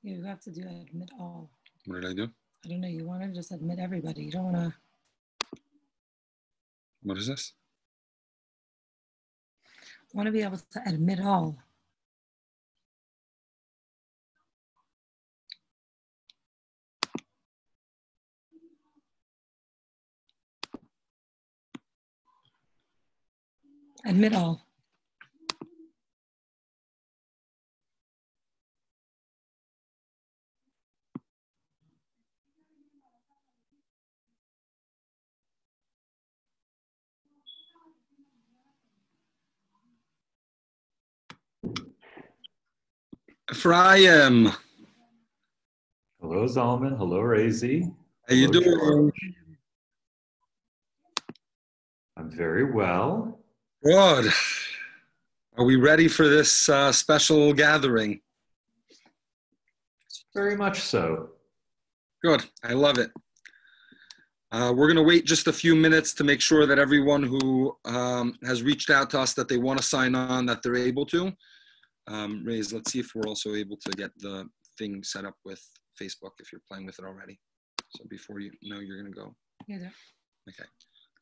You have to do admit all. What did I do? I don't know. You want to just admit everybody. You don't want to. What is this? Want to be able to admit all. Admit all. Ephraim. Hello, Zalman. Hello, Razi. How you doing? George. I'm very well. Good. Are we ready for this special gathering? Very much so. Good. I love it. We're going to wait just a few minutes to make sure that everyone who has reached out to us that they want to sign on, that they're able to. Raise, let's see if we're also able to get the thing set up with Facebook if you're playing with it already. So before you know, you're going to go. Yeah. Okay.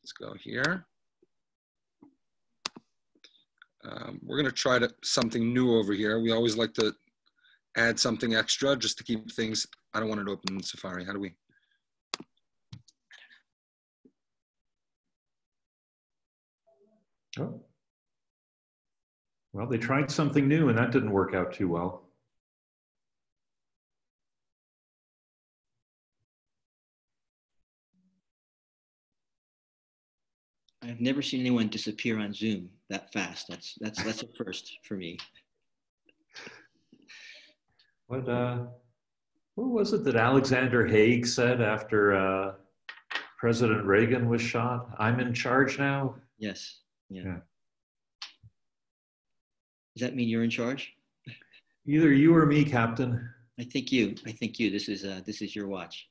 Let's go here. We're going to try something new over here. We always like to add something extra just to keep things. I don't want it open in Safari. How do we? Oh. Well, they tried something new and that didn't work out too well. I've never seen anyone disappear on Zoom that fast. That's a first for me. What was it that Alexander Haig said after President Reagan was shot? I'm in charge now? Yes. Yeah. Yeah. Does that mean you're in charge? Either you or me, Captain. I think you. This is your watch.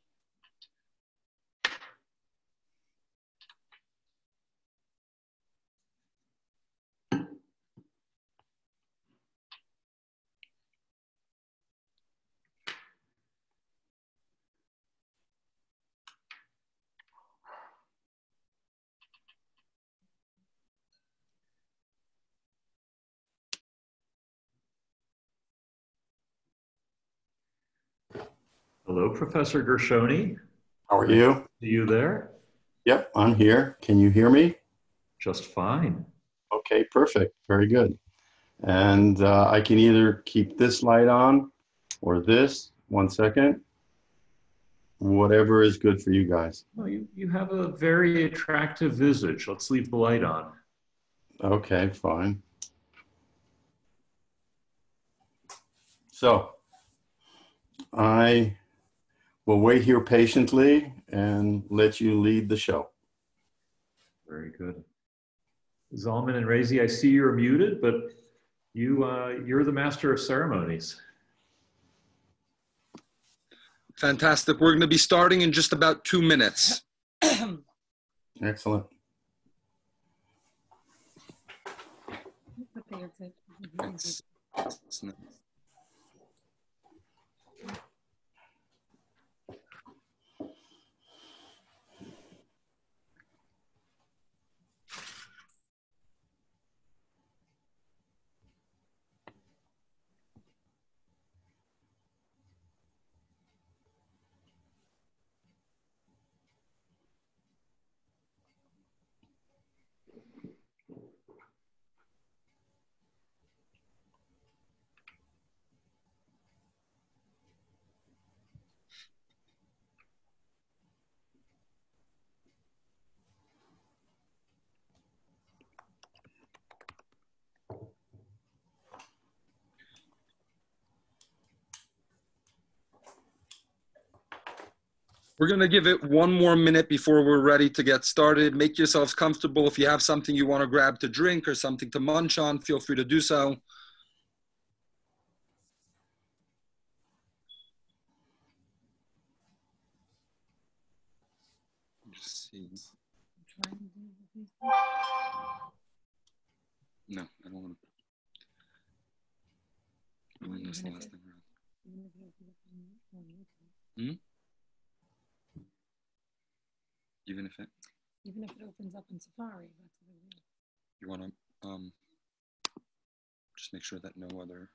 Hello, Professor Gershoni. How are you? See you there? Yep, I'm here. Can you hear me? Just fine. Okay, perfect. Very good. And I can either keep this light on or this. 1 second. Whatever is good for you guys. Well, you have a very attractive visage. Let's leave the light on. Okay, fine. So I will wait here patiently and let you lead the show. Very good. Zalman and Razi, I see you're muted, but you're the master of ceremonies. Fantastic. We're going to be starting in just about 2 minutes. Excellent. That's nice. We're going to give it 1 more minute before we're ready to get started. Make yourselves comfortable. If you have something you want to grab to drink or something to munch on, feel free to do so. Let's see. No, I don't want to. When was the last time around? Hmm? Even if it, Even if it opens up in Safari, that's what it is. you want to just make sure that no other.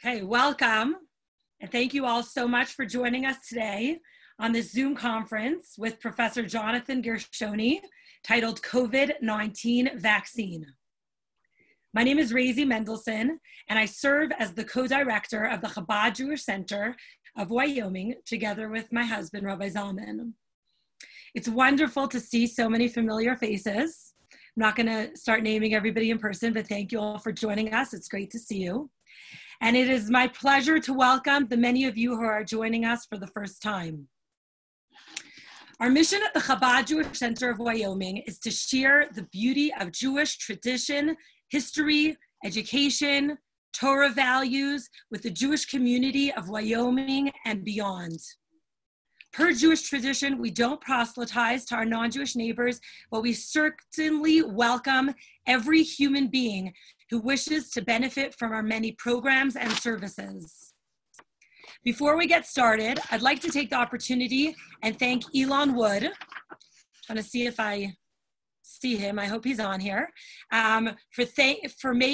Okay, welcome. And thank you all so much for joining us today on this Zoom conference with Professor Jonathan Gershoni titled COVID-19 Vaccine. My name is Razy Mendelson, and I serve as the co-director of the Chabad Jewish Center of Wyoming, together with my husband, Rabbi Zalman. It's wonderful to see so many familiar faces. I'm not gonna start naming everybody in person, but thank you all for joining us. It's great to see you. And it is my pleasure to welcome the many of you who are joining us for the first time. Our mission at the Chabad Jewish Center of Wyoming is to share the beauty of Jewish tradition, history, education, Torah values with the Jewish community of Wyoming and beyond. Per Jewish tradition, we don't proselytize to our non-Jewish neighbors, but we certainly welcome every human being who wishes to benefit from our many programs and services. Before we get started, I'd like to take the opportunity and thank Elon Wood. I'm trying to see if I see him. I hope he's on here. For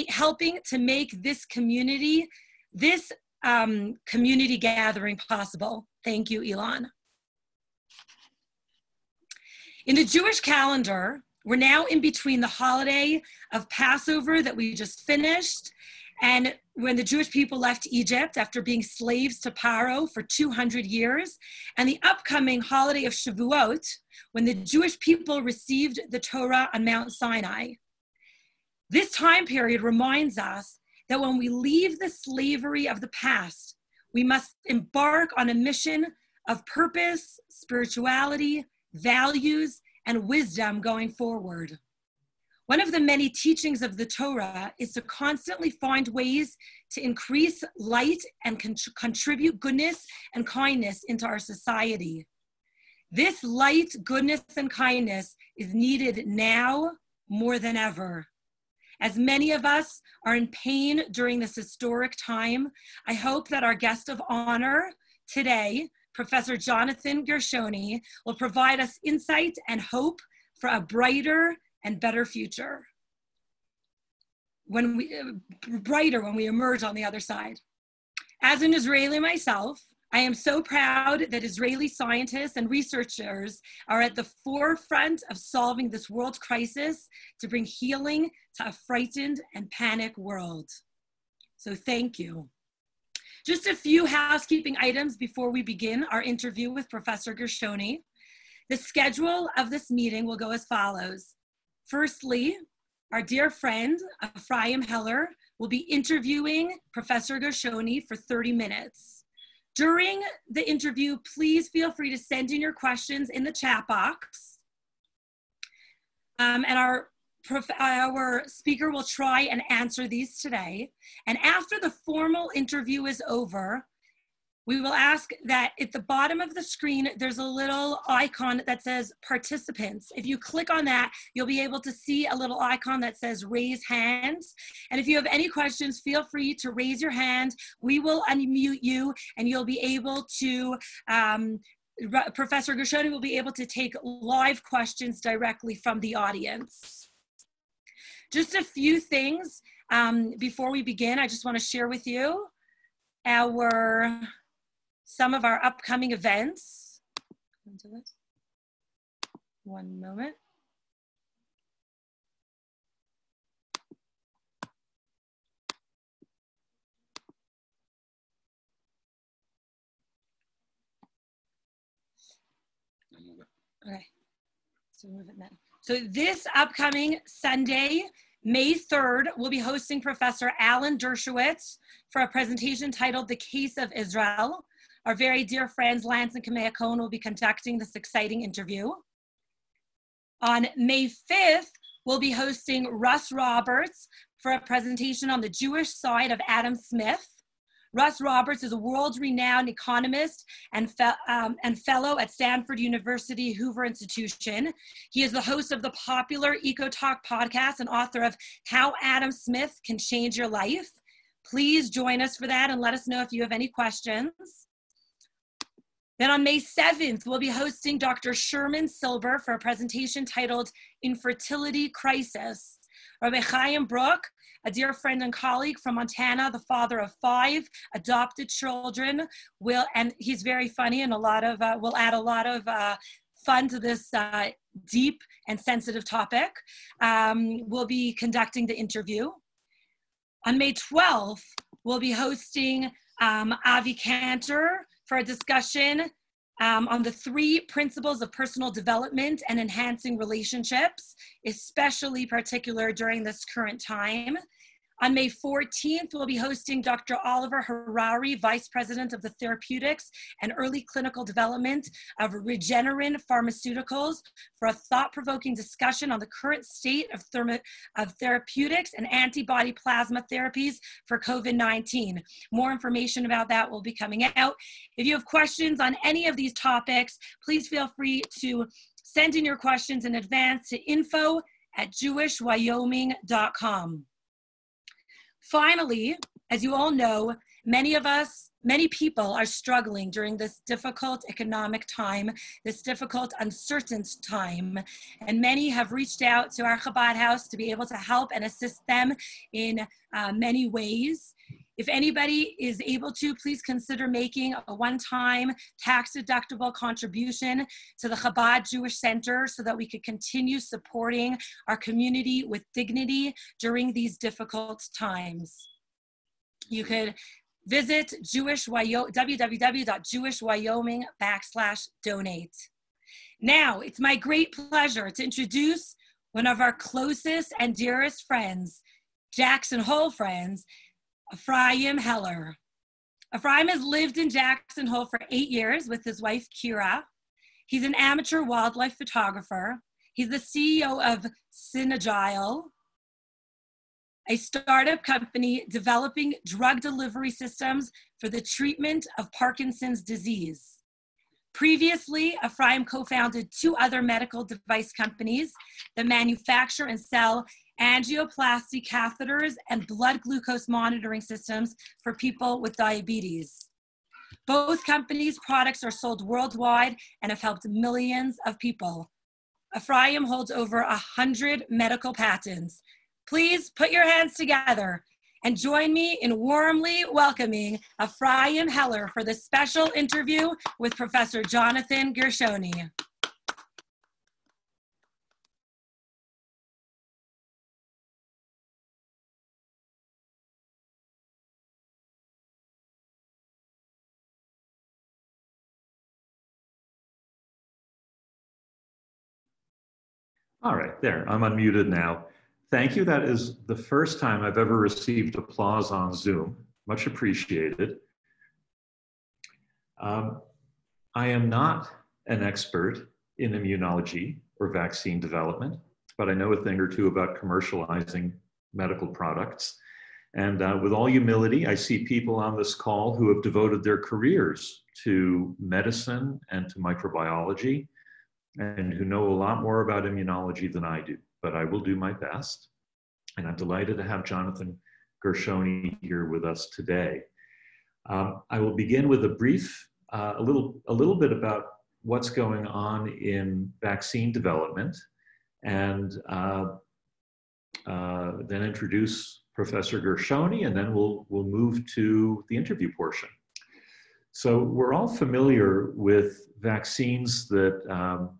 helping to make this community gathering possible. Thank you, Elon. In the Jewish calendar, we're now in between the holiday of Passover that we just finished, and when the Jewish people left Egypt after being slaves to Paro for 200 years, and the upcoming holiday of Shavuot, when the Jewish people received the Torah on Mount Sinai. This time period reminds us that when we leave the slavery of the past, we must embark on a mission of purpose, spirituality, values, and wisdom going forward. One of the many teachings of the Torah is to constantly find ways to increase light and contribute goodness and kindness into our society. This light, goodness, and kindness is needed now more than ever. As many of us are in pain during this historic time, I hope that our guest of honor today, Professor Jonathan Gershoni, will provide us insight and hope for a brighter and better future. Brighter when we emerge on the other side. As an Israeli myself, I am so proud that Israeli scientists and researchers are at the forefront of solving this world crisis to bring healing to a frightened and panicked world. So thank you. Just a few housekeeping items before we begin our interview with Professor Gershoni. The schedule of this meeting will go as follows. Firstly, our dear friend, Ephraim Heller, will be interviewing Professor Gershoni for 30 minutes. During the interview, please feel free to send in your questions in the chat box. And our speaker will try and answer these today. And after the formal interview is over, we will ask that at the bottom of the screen, there's a little icon that says participants. If you click on that, you'll be able to see a little icon that says raise hands. And if you have any questions, feel free to raise your hand. We will unmute you and you'll be able to, Professor Gershoni will be able to take live questions directly from the audience. Just a few things before we begin. I just want to share with you some of our upcoming events. One moment. Okay, so move it now. So this upcoming Sunday, May 3rd, we'll be hosting Professor Alan Dershowitz for a presentation titled The Case of Israel. Our very dear friends Lance and Kamea Cohen will be conducting this exciting interview. On May 5th, we'll be hosting Russ Roberts for a presentation on the Jewish side of Adam Smith. Russ Roberts is a world-renowned economist and fellow at Stanford University Hoover Institution. He is the host of the popular Eco Talk podcast and author of How Adam Smith Can Change Your Life. Please join us for that and let us know if you have any questions. Then on May 7th, we'll be hosting Dr. Sherman Silber for a presentation titled Infertility Crisis. Rabbi Chaim Brook, a dear friend and colleague from Montana, the father of 5 adopted children, and he's very funny and will add a lot of fun to this deep and sensitive topic. We'll be conducting the interview. On May 12th, we'll be hosting Avi Cantor for a discussion on the 3 principles of personal development and enhancing relationships, especially particular during this current time. On May 14th, we'll be hosting Dr. Oliver Harari, Vice President of the Therapeutics and Early Clinical Development of Regeneron Pharmaceuticals, for a thought-provoking discussion on the current state of therapeutics and antibody plasma therapies for COVID-19. More information about that will be coming out. If you have questions on any of these topics, please feel free to send in your questions in advance to info@jewishwyoming.com. Finally, as you all know, many people are struggling during this difficult economic time, this difficult, uncertain time, and many have reached out to our Chabad House to be able to help and assist them in many ways. If anybody is able to, please consider making a one-time tax-deductible contribution to the Chabad Jewish Center so that we could continue supporting our community with dignity during these difficult times. You could visit www.jewishwyoming.com/donate. Now, it's my great pleasure to introduce one of our closest and dearest friends, Jackson Hole friends, Ephraim Heller. Ephraim has lived in Jackson Hole for 8 years with his wife, Kira. He's an amateur wildlife photographer. He's the CEO of Synagile, a startup company developing drug delivery systems for the treatment of Parkinson's disease. Previously, Ephraim co-founded 2 other medical device companies that manufacture and sell angioplasty catheters and blood glucose monitoring systems for people with diabetes. Both companies' products are sold worldwide and have helped millions of people. Ephraim holds over 100 medical patents. Please put your hands together and join me in warmly welcoming Ephraim Heller for this special interview with Professor Jonathan Gershoni. All right, there, I'm unmuted now. Thank you. That is the first time I've ever received applause on Zoom. Much appreciated. I am not an expert in immunology or vaccine development, but I know a thing or two about commercializing medical products. And with all humility, I see people on this call who have devoted their careers to medicine and to microbiology, and who know a lot more about immunology than I do, but I will do my best. And I'm delighted to have Jonathan Gershoni here with us today. I will begin with a brief, a little bit about what's going on in vaccine development, and then introduce Professor Gershoni, and then we'll move to the interview portion. So we're all familiar with vaccines that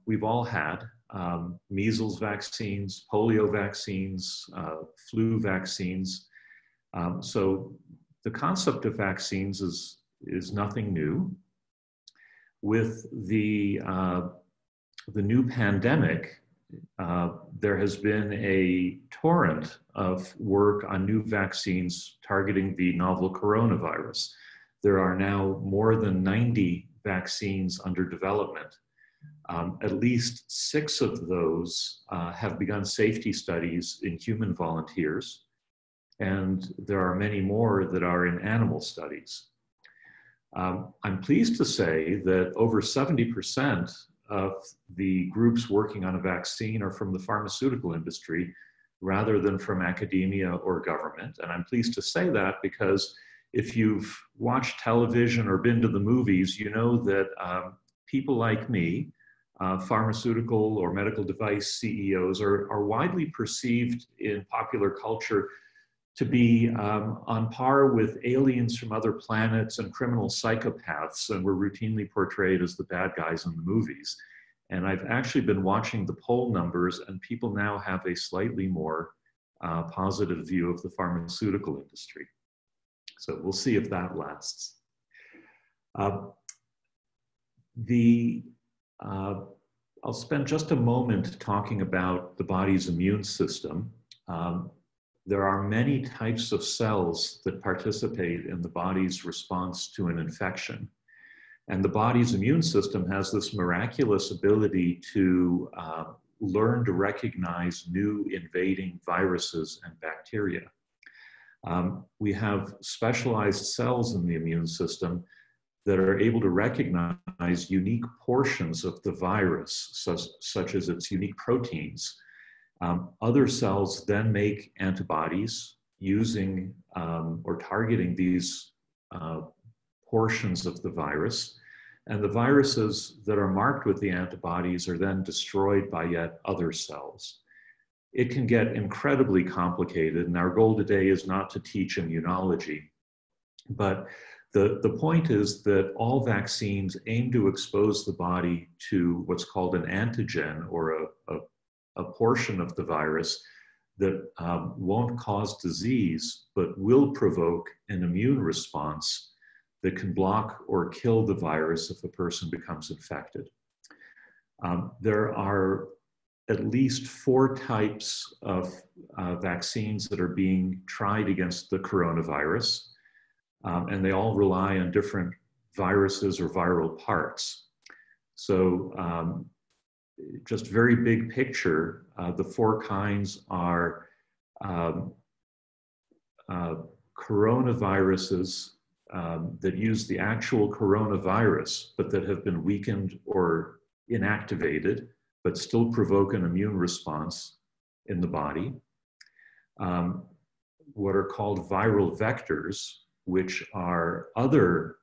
we've all had, measles vaccines, polio vaccines, flu vaccines. So the concept of vaccines is nothing new. With the new pandemic, there has been a torrent of work on new vaccines targeting the novel coronavirus. There are now more than 90 vaccines under development. At least 6 of those have begun safety studies in human volunteers, and there are many more that are in animal studies. I'm pleased to say that over 70% of the groups working on a vaccine are from the pharmaceutical industry rather than from academia or government. And I'm pleased to say that because if you've watched television or been to the movies, you know that people like me, pharmaceutical or medical device CEOs, are widely perceived in popular culture to be on par with aliens from other planets and criminal psychopaths, and we're routinely portrayed as the bad guys in the movies. And I've actually been watching the poll numbers, and people now have a slightly more positive view of the pharmaceutical industry. So we'll see if that lasts. I'll spend just a moment talking about the body's immune system. There are many types of cells that participate in the body's response to an infection. And the body's immune system has this miraculous ability to learn to recognize new invading viruses and bacteria. We have specialized cells in the immune system that are able to recognize unique portions of the virus, such as its unique proteins. Other cells then make antibodies using or targeting these portions of the virus. And the viruses that are marked with the antibodies are then destroyed by yet other cells. It can get incredibly complicated, and our goal today is not to teach immunology. But the point is that all vaccines aim to expose the body to what's called an antigen, or a portion of the virus that won't cause disease, but will provoke an immune response that can block or kill the virus if a person becomes infected. There are at least 4 types of vaccines that are being tried against the coronavirus, and they all rely on different viruses or viral parts. So just very big picture, the 4 kinds are coronaviruses that use the actual coronavirus, but that have been weakened or inactivated, but still provoke an immune response in the body. What are called viral vectors, which are other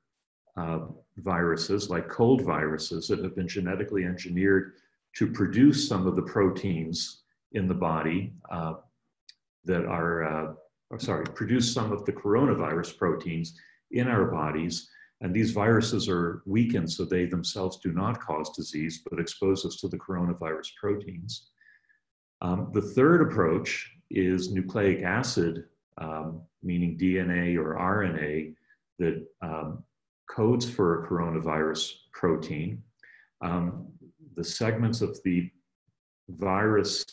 viruses, like cold viruses, that have been genetically engineered to produce some of the proteins in the body that are, produce some of the coronavirus proteins in our bodies. And these viruses are weakened so they themselves do not cause disease, but expose us to the coronavirus proteins. The third approach is nucleic acid, meaning DNA or RNA, that codes for a coronavirus protein. The segments of the virus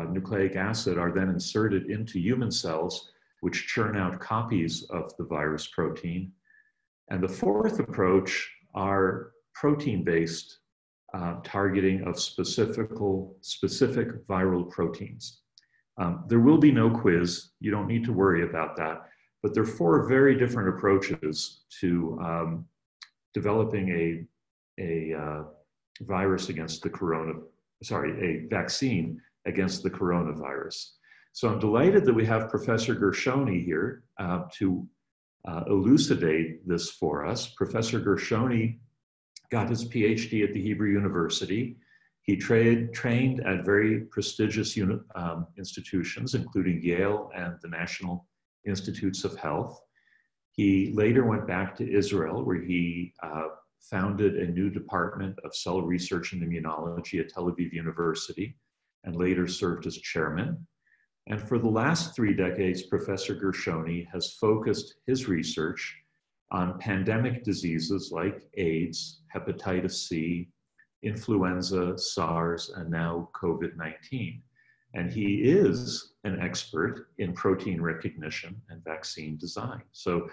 nucleic acid are then inserted into human cells, which churn out copies of the virus protein. And the fourth approach are protein-based targeting of specific viral proteins. There will be no quiz. You don't need to worry about that. But there are four very different approaches to developing a virus against the a vaccine against the coronavirus. So I'm delighted that we have Professor Gershoni here to elucidate this for us. Professor Gershoni got his PhD at the Hebrew University. He trained at very prestigious institutions, including Yale and the National Institutes of Health. He later went back to Israel, where he founded a new department of cell research and immunology at Tel Aviv University, and later served as chairman. And for the last 3 decades, Professor Gershoni has focused his research on pandemic diseases like AIDS, hepatitis C, influenza, SARS, and now COVID-19. And he is an expert in protein recognition and vaccine design. So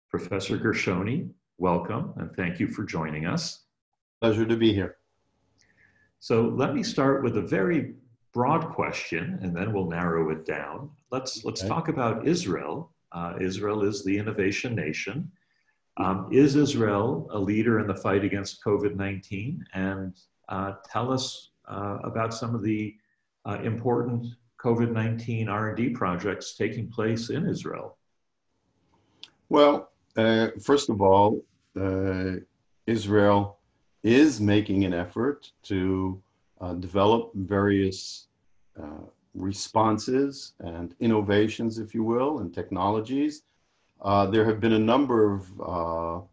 Professor Gershoni, welcome, and thank you for joining us. Pleasure to be here. So let me start with a very broad question, and then we'll narrow it down. Let's talk about Israel. Israel is the innovation nation. Is Israel a leader in the fight against COVID-19? And tell us about some of the important COVID-19 R&D projects taking place in Israel. Well, first of all, Israel is making an effort to develop various responses and innovations, if you will, and technologies. There have been a number of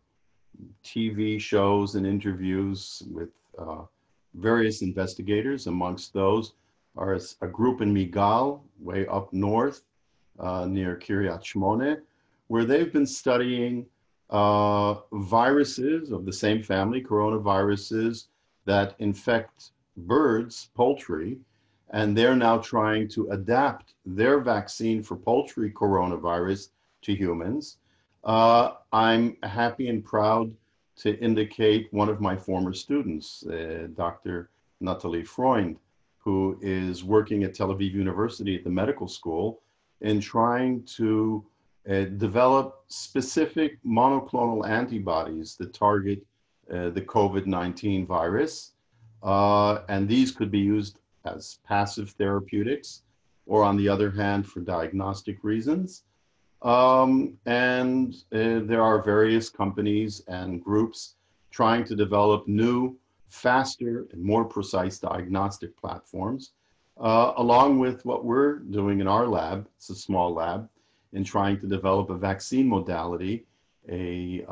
TV shows and interviews with various investigators. Amongst those are a group in Migal, way up north, near Kiryat Shmone, where they've been studying viruses of the same family, coronaviruses, that infect birds, poultry, and they're now trying to adapt their vaccine for poultry coronavirus to humans. I'm happy and proud to indicate one of my former students, Dr. Natalie Freund, who is working at Tel Aviv University at the medical school in trying to develop specific monoclonal antibodies that target the COVID-19 virus. And these could be used as passive therapeutics, or on the other hand, for diagnostic reasons. There are various companies and groups trying to develop new, faster, and more precise diagnostic platforms, along with what we're doing in our lab. It's a small lab, in trying to develop a vaccine modality, a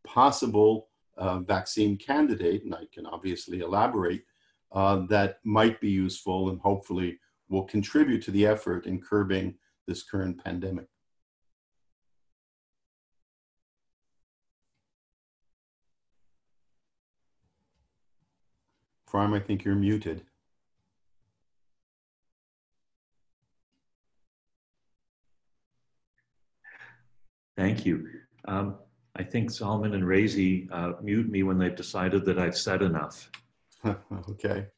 possible vaccine candidate, and I can obviously elaborate, that might be useful and hopefully will contribute to the effort in curbing this current pandemic. Farm, I think you're muted. Thank you. I think Salman and Razi mute me when they've decided that I've said enough. Okay.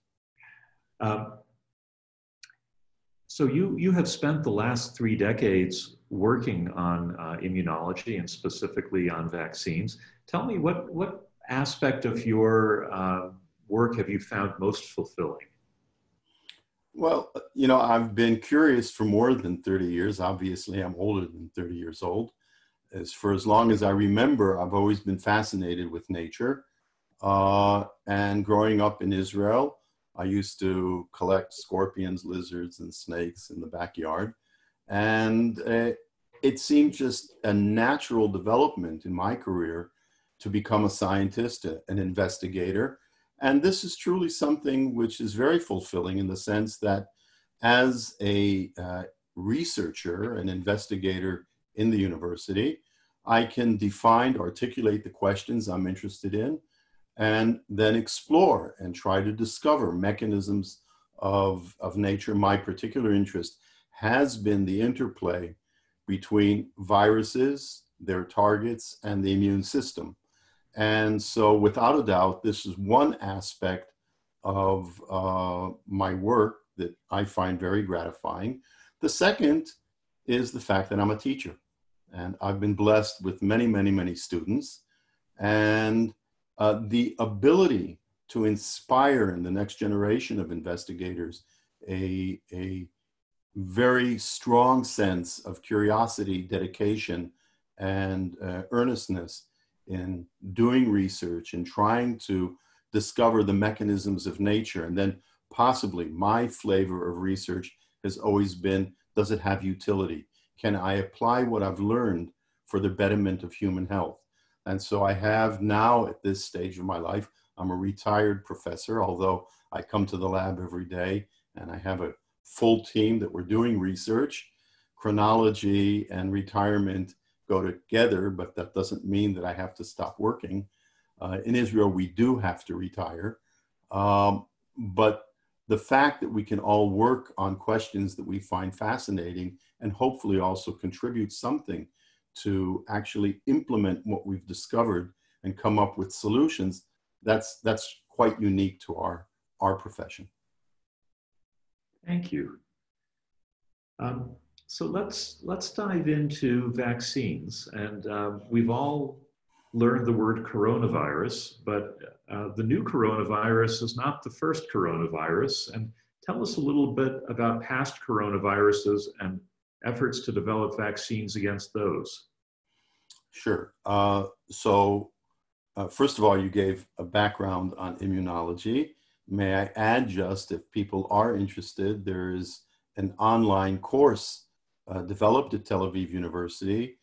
So you have spent the last 3 decades working on immunology and specifically on vaccines. Tell me, what aspect of your work have you found most fulfilling? Well, you know, I've been curious for more than 30 years. Obviously, I'm older than 30 years old. For as long as I remember, I've always been fascinated with nature. And growing up in Israel, I used to collect scorpions, lizards, and snakes in the backyard. And it seemed just a natural development in my career to become a scientist, an investigator. And this is truly something which is very fulfilling in the sense that as a researcher, an investigator in the university, I can define, articulate the questions I'm interested in, and then explore and try to discover mechanisms of nature. My particular interest has been the interplay between viruses, their targets, and the immune system. And so without a doubt, this is one aspect of my work that I find very gratifying. The second is the fact that I'm a teacher, and I've been blessed with many, many, many students, and the ability to inspire in the next generation of investigators a very strong sense of curiosity, dedication, and earnestness in doing research and trying to discover the mechanisms of nature. And then possibly my flavor of research has always been, does it have utility? Can I apply what I've learned for the betterment of human health? And so I have now, at this stage of my life, I'm a retired professor, although I come to the lab every day and I have a full team that we're doing research. Chronology and retirement go together, but that doesn't mean that I have to stop working. In Israel, we do have to retire. But the fact that we can all work on questions that we find fascinating and hopefully also contribute something to actually implement what we've discovered and come up with solutions, that's quite unique to our profession. Thank you. So let's dive into vaccines. And we've all learned the word coronavirus, but the new coronavirus is not the first coronavirus. And tell us a little bit about past coronaviruses and efforts to develop vaccines against those. Sure. First of all, you gave a background on immunology. May I add just, if people are interested, there is an online course developed at Tel Aviv University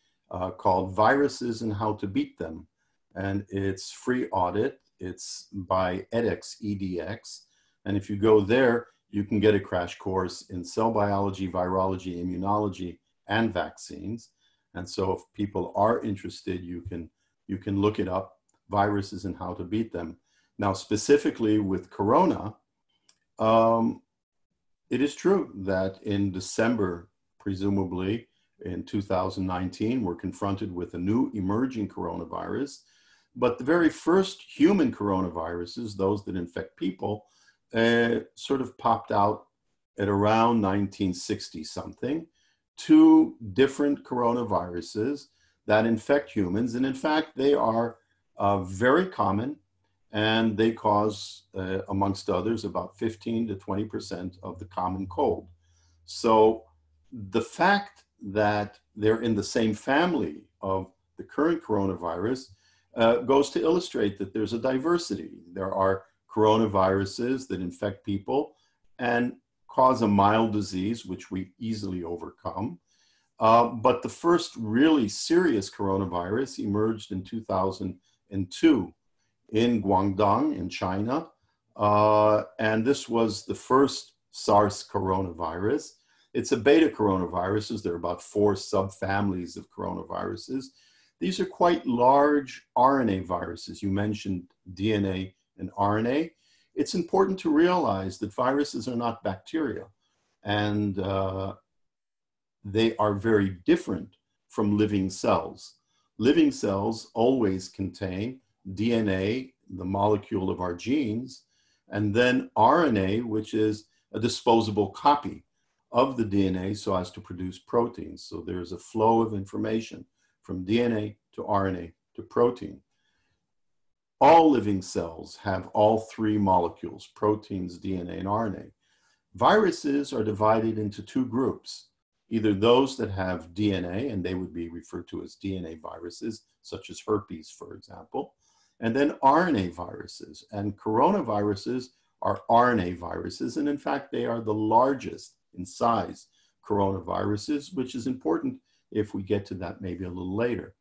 called Viruses and How to Beat Them. And it's free audit. It's by edX, EDX. And if you go there, you can get a crash course in cell biology, virology, immunology, and vaccines. And so if people are interested, you can look it up, Viruses and How to Beat Them. Now, specifically with Corona, it is true that in December, presumably in 2019, we're confronted with a new emerging coronavirus. But the very first human coronaviruses, those that infect people, sort of popped out at around 1960 something. Two different coronaviruses that infect humans. And in fact, they are very common, and they cause, amongst others, about 15 to 20% of the common cold. So the fact that they're in the same family of the current coronavirus goes to illustrate that there's a diversity. There are coronaviruses that infect people and cause a mild disease, which we easily overcome. But the first really serious coronavirus emerged in 2002 in Guangdong in China. And this was the first SARS coronavirus. It's a beta coronaviruses. There are about 4 subfamilies of coronaviruses. These are quite large RNA viruses. You mentioned DNA and RNA. It's important to realize that viruses are not bacteria, and they are very different from living cells. Living cells always contain DNA, the molecule of our genes, and then RNA, which is a disposable copy of the DNA so as to produce proteins. So there's a flow of information from DNA to RNA to protein. All living cells have all 3 molecules, proteins, DNA, and RNA. Viruses are divided into 2 groups, either those that have DNA, and they would be referred to as DNA viruses, such as herpes, for example, and then RNA viruses. And coronaviruses are RNA viruses, and in fact, they are the largest in size coronaviruses, which is important if we get to that maybe a little later.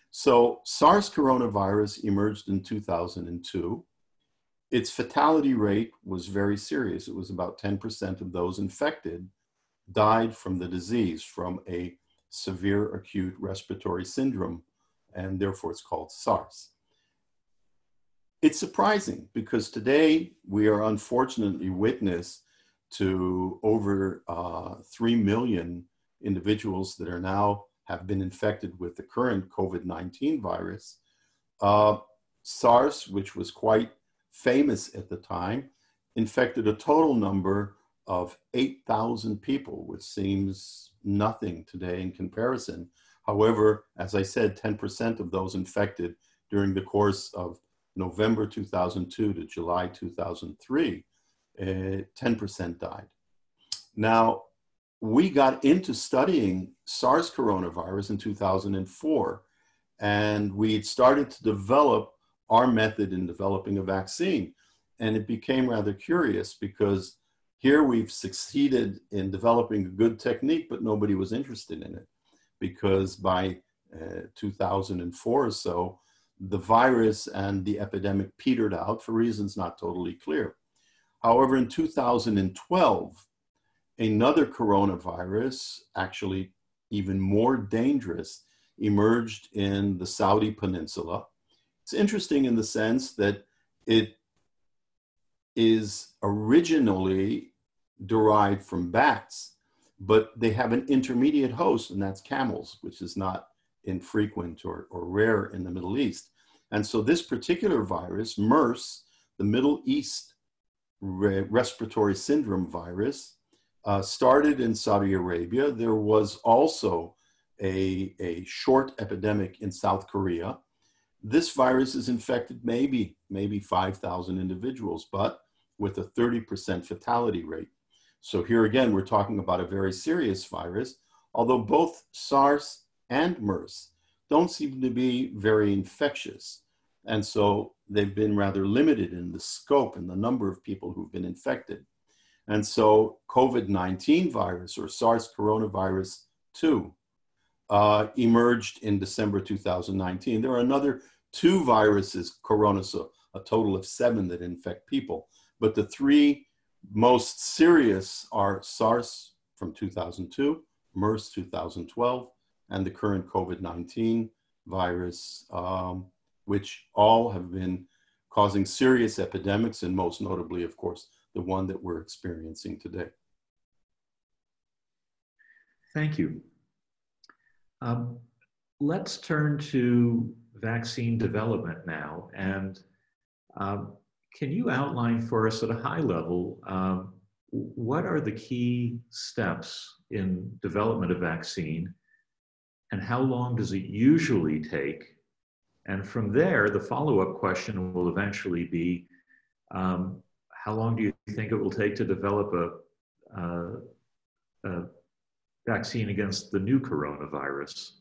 So SARS coronavirus emerged in 2002. Its fatality rate was very serious. It was about 10% of those infected died from the disease, from a severe acute respiratory syndrome, and therefore it's called SARS. It's surprising because today we are unfortunately witness to over 3 million individuals that are now have been infected with the current COVID-19 virus. SARS, which was quite famous at the time, infected a total number of 8,000 people, which seems nothing today in comparison. However, as I said, 10% of those infected during the course of November 2002 to July 2003, 10% died. Now, we got into studying SARS coronavirus in 2004, and we had started to develop our method in developing a vaccine. And it became rather curious because here we've succeeded in developing a good technique, but nobody was interested in it, because by 2004 or so, the virus and the epidemic petered out for reasons not totally clear. However, in 2012, another coronavirus, actually even more dangerous, emerged in the Saudi peninsula. It's interesting in the sense that it is originally derived from bats, but they have an intermediate host, and that's camels, which is not infrequent or rare in the Middle East. And so this particular virus, MERS, the Middle East respiratory syndrome virus, started in Saudi Arabia. There was also a short epidemic in South Korea. This virus has infected maybe 5,000 individuals, but with a 30% fatality rate. So here again, we're talking about a very serious virus, although both SARS and MERS don't seem to be very infectious. And so they've been rather limited in the scope and the number of people who've been infected. And so COVID-19 virus, or SARS coronavirus 2, emerged in December 2019. There are another 2 viruses, corona, so a total of 7 that infect people. But the 3 most serious are SARS from 2002, MERS 2012, and the current COVID-19 virus, which all have been causing serious epidemics, and most notably, of course, the one that we're experiencing today. Thank you. Let's turn to vaccine development now. And can you outline for us at a high level, what are the key steps in development of vaccine, and how long does it usually take? And from there, the follow-up question will eventually be, how long do you think it will take to develop a vaccine against the new coronavirus?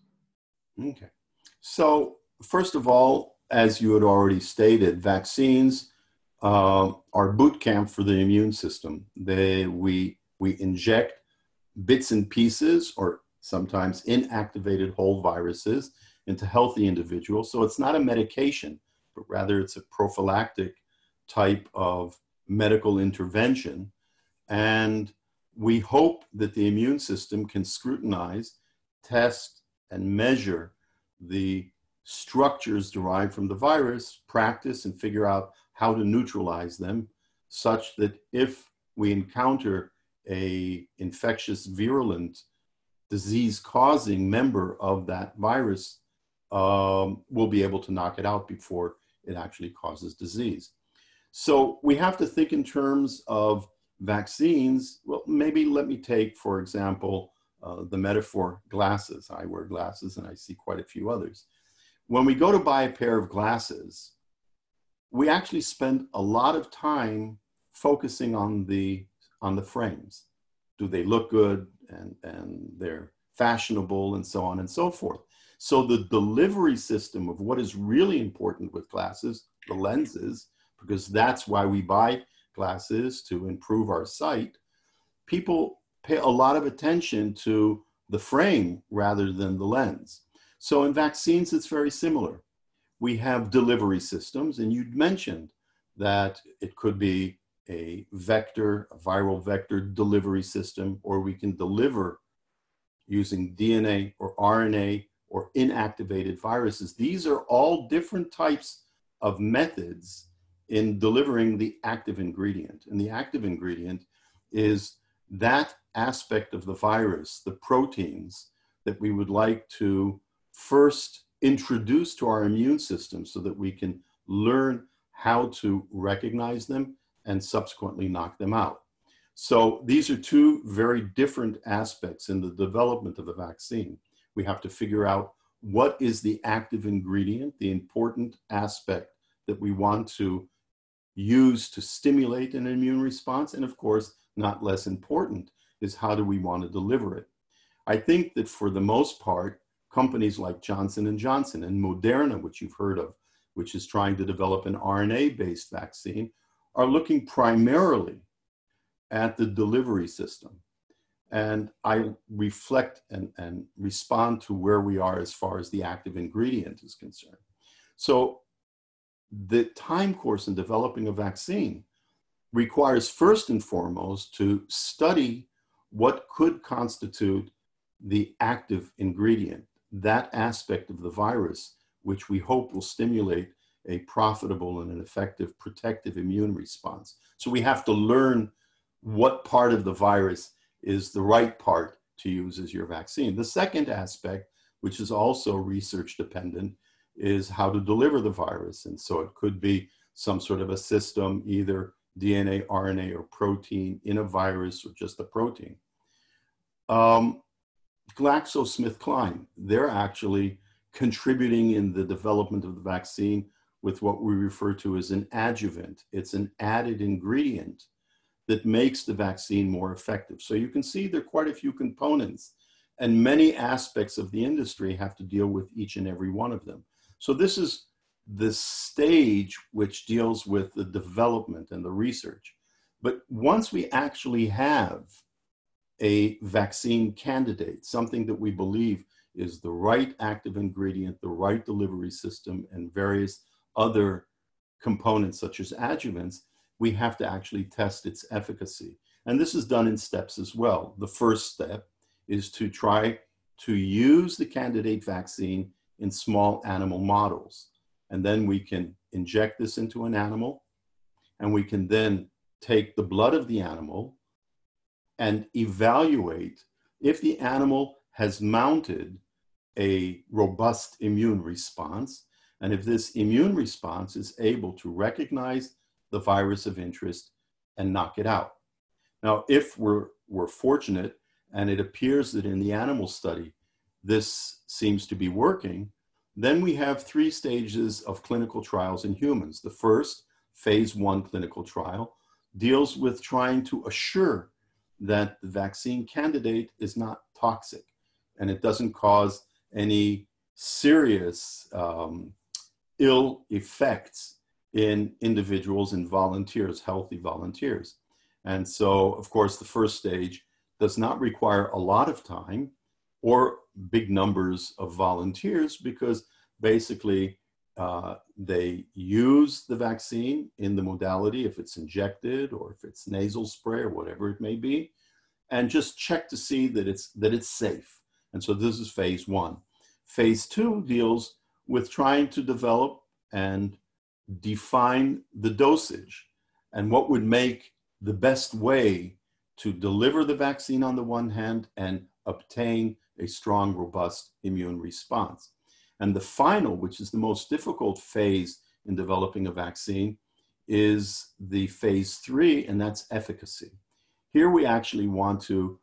Okay. So first of all, as you had already stated, vaccines are boot camp for the immune system. We inject bits and pieces, or sometimes inactivated whole viruses, into healthy individuals. So it's not a medication, but rather it's a prophylactic type of medical intervention. And we hope that the immune system can scrutinize, test, and measure the structures derived from the virus, practice and figure out how to neutralize them, such that if we encounter a infectious, virulent, disease-causing member of that virus, we'll be able to knock it out before it actually causes disease. So we have to think in terms of vaccines. Well, maybe let me take, for example, the metaphor glasses. I wear glasses and I see quite a few others. When we go to buy a pair of glasses, we actually spend a lot of time focusing on the frames. Do they look good, and they're fashionable, and so on and so forth. So the delivery system of what is really important with glasses, the lenses, because that's why we buy glasses, to improve our sight, people pay a lot of attention to the frame rather than the lens. So in vaccines, it's very similar. We have delivery systems, and you'd mentioned that it could be a vector, a viral vector delivery system, or we can deliver using DNA or RNA or inactivated viruses. These are all different types of methods in delivering the active ingredient. And the active ingredient is that aspect of the virus, the proteins that we would like to first introduce to our immune system so that we can learn how to recognize them and subsequently knock them out. So these are two very different aspects in the development of a vaccine. We have to figure out what is the active ingredient, the important aspect that we want to use to stimulate an immune response. And of course, not less important is how do we want to deliver it. I think that for the most part, companies like Johnson & Johnson and Moderna, which you've heard of, which is trying to develop an RNA-based vaccine, are looking primarily at the delivery system. And I reflect and respond to where we are as far as the active ingredient is concerned. So the time course in developing a vaccine requires first and foremost to study what could constitute the active ingredient, that aspect of the virus, which we hope will stimulate a profitable and an effective protective immune response. So we have to learn what part of the virus is the right part to use as your vaccine. The second aspect, which is also research dependent, is how to deliver the virus. And so it could be some sort of a system, either DNA, RNA, or protein in a virus, or just the protein. GlaxoSmithKline, they're actually contributing in the development of the vaccine with what we refer to as an adjuvant. It's an added ingredient that makes the vaccine more effective. So you can see there are quite a few components, and many aspects of the industry have to deal with each and every one of them. So this is the stage which deals with the development and the research. But once we actually have a vaccine candidate, something that we believe is the right active ingredient, the right delivery system, and various other components such as adjuvants, we have to actually test its efficacy. And this is done in steps as well. The first step is to try to use the candidate vaccine in small animal models. And then we can inject this into an animal, and we can then take the blood of the animal and evaluate if the animal has mounted a robust immune response, and if this immune response is able to recognize the virus of interest and knock it out. Now, if we're fortunate, and it appears that in the animal study, this seems to be working, then we have 3 stages of clinical trials in humans. The first, phase 1 clinical trial, deals with trying to assure that the vaccine candidate is not toxic and it doesn't cause any serious ill effects in individuals and volunteers, healthy volunteers. And so, of course, the first stage does not require a lot of time or big numbers of volunteers, because basically they use the vaccine in the modality, if it's injected or if it's nasal spray or whatever it may be, and just check to see that it's safe. And so this is phase 1. Phase 2 deals with trying to develop and define the dosage and what would make the best way to deliver the vaccine on the one hand and obtain a strong, robust immune response. And the final, which is the most difficult phase in developing a vaccine, is the phase 3, and that's efficacy. Here we actually want to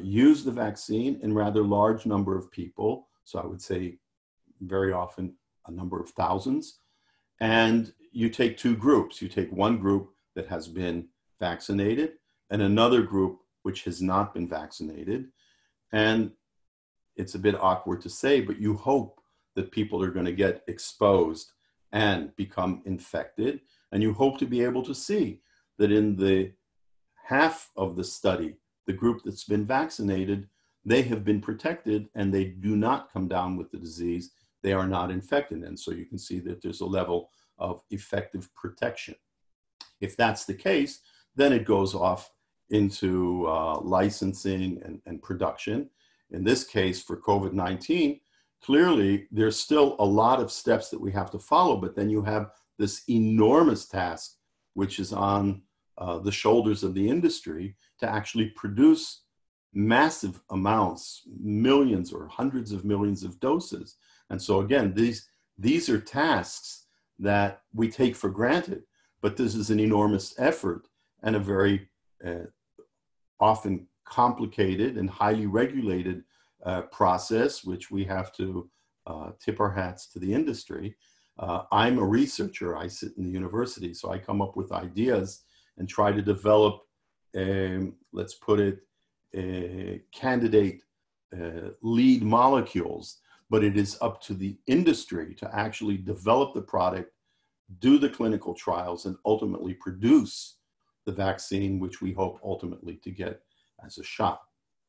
use the vaccine in rather large number of people. So I would say very often a number of thousands. And you take 2 groups. You take one group that has been vaccinated and another group which has not been vaccinated. And it's a bit awkward to say, but you hope that people are going to get exposed and become infected. And you hope to be able to see that in the half of the study, the group that's been vaccinated, they have been protected and they do not come down with the disease. They are not infected. And so you can see that there's a level of effective protection. If that's the case, then it goes off into licensing and production. In this case, for COVID-19, clearly there's still a lot of steps that we have to follow, but then you have this enormous task, which is on the shoulders of the industry, to actually produce massive amounts, millions or hundreds of millions of doses. And so again, these are tasks that we take for granted, but this is an enormous effort and a very often complicated and highly regulated process, which we have to tip our hats to the industry. I'm a researcher. I sit in the university, so I come up with ideas and try to develop, let's put it, candidate lead molecules. But it is up to the industry to actually develop the product, do the clinical trials, and ultimately produce the vaccine, which we hope ultimately to get as a shot.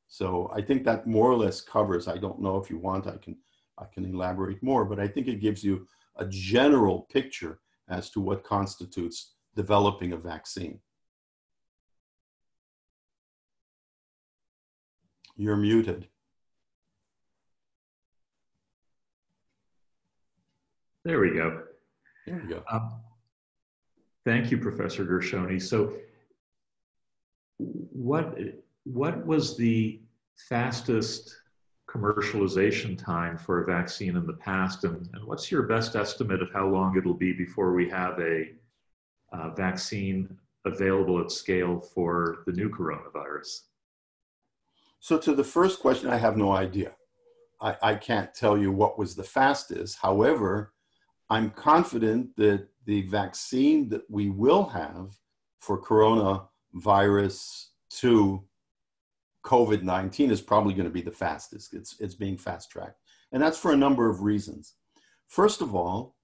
So I think that more or less covers. I don't know if you want, I can elaborate more, but I think it gives you a general picture as to what constitutes developing a vaccine. You're muted. There we go. There we go. Thank you, Professor Gershoni. So what was the fastest commercialization time for a vaccine in the past, and what's your best estimate of how long it'll be before we have a vaccine available at scale for the new coronavirus? So to the first question, I have no idea. I can't tell you what was the fastest. However, I'm confident that the vaccine that we will have for coronavirus to COVID-19 is probably going to be the fastest. It's being fast-tracked. And that's for a number of reasons. First of all,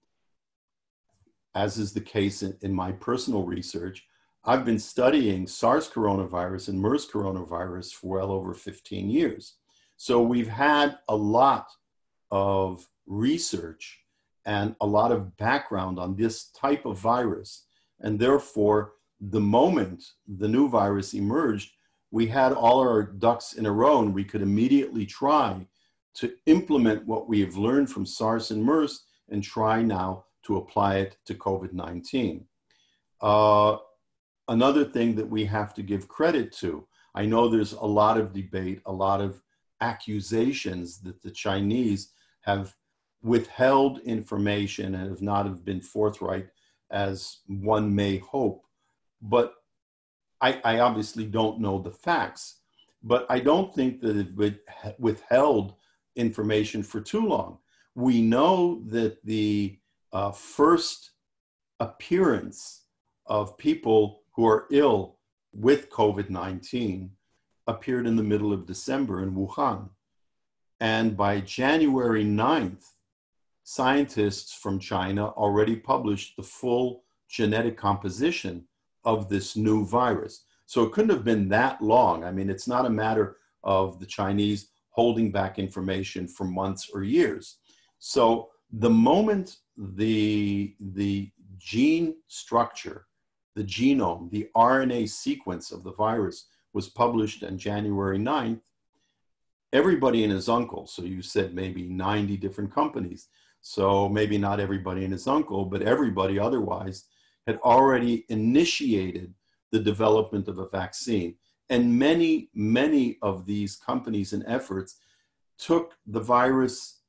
as is the case in my personal research, I've been studying SARS coronavirus and MERS coronavirus for well over 15 years. So we've had a lot of research and a lot of background on this type of virus. And therefore, the moment the new virus emerged, we had all our ducks in a row and we could immediately try to implement what we have learned from SARS and MERS and try now to apply it to COVID-19. Another thing that we have to give credit to, I know there's a lot of debate, a lot of accusations that the Chinese have withheld information and have not have been forthright as one may hope. But I obviously don't know the facts, but I don't think that it withheld information for too long. We know that the first appearance of people who are ill with COVID-19 appeared in the middle of December in Wuhan. And by January 9th, scientists from China already published the full genetic composition of this new virus. So it couldn't have been that long. I mean, it's not a matter of the Chinese holding back information for months or years. So the moment the gene structure, the genome, the RNA sequence of the virus was published on January 9th, everybody and his uncle, so you said maybe 90 different companies, so maybe not everybody and his uncle, but everybody otherwise had already initiated the development of a vaccine. And many, many of these companies and efforts took the virus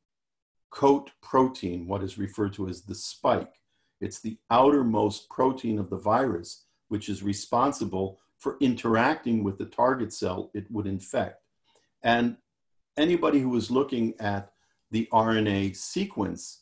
coat protein, what is referred to as the spike. It's the outermost protein of the virus, which is responsible for interacting with the target cell it would infect. And anybody who was looking at the RNA sequence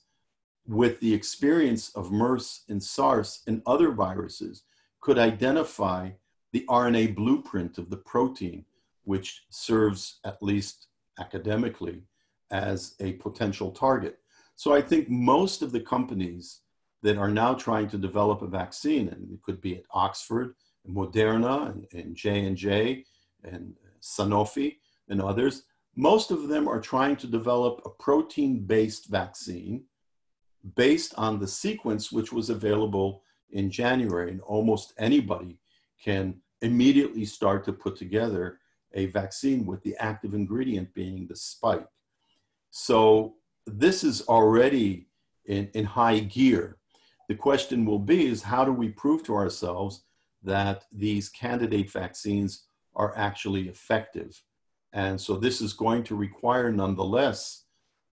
with the experience of MERS and SARS and other viruses could identify the RNA blueprint of the protein, which serves, at least academically, as a potential target. So I think most of the companies that are now trying to develop a vaccine, and it could be at Oxford, and Moderna, and J&J, and Sanofi, and others, most of them are trying to develop a protein-based vaccine based on the sequence which was available in January. And almost anybody can immediately start to put together a vaccine with the active ingredient being the spike. So this is already in high gear. The question will be is how do we prove to ourselves that these candidate vaccines are actually effective? And so this is going to require nonetheless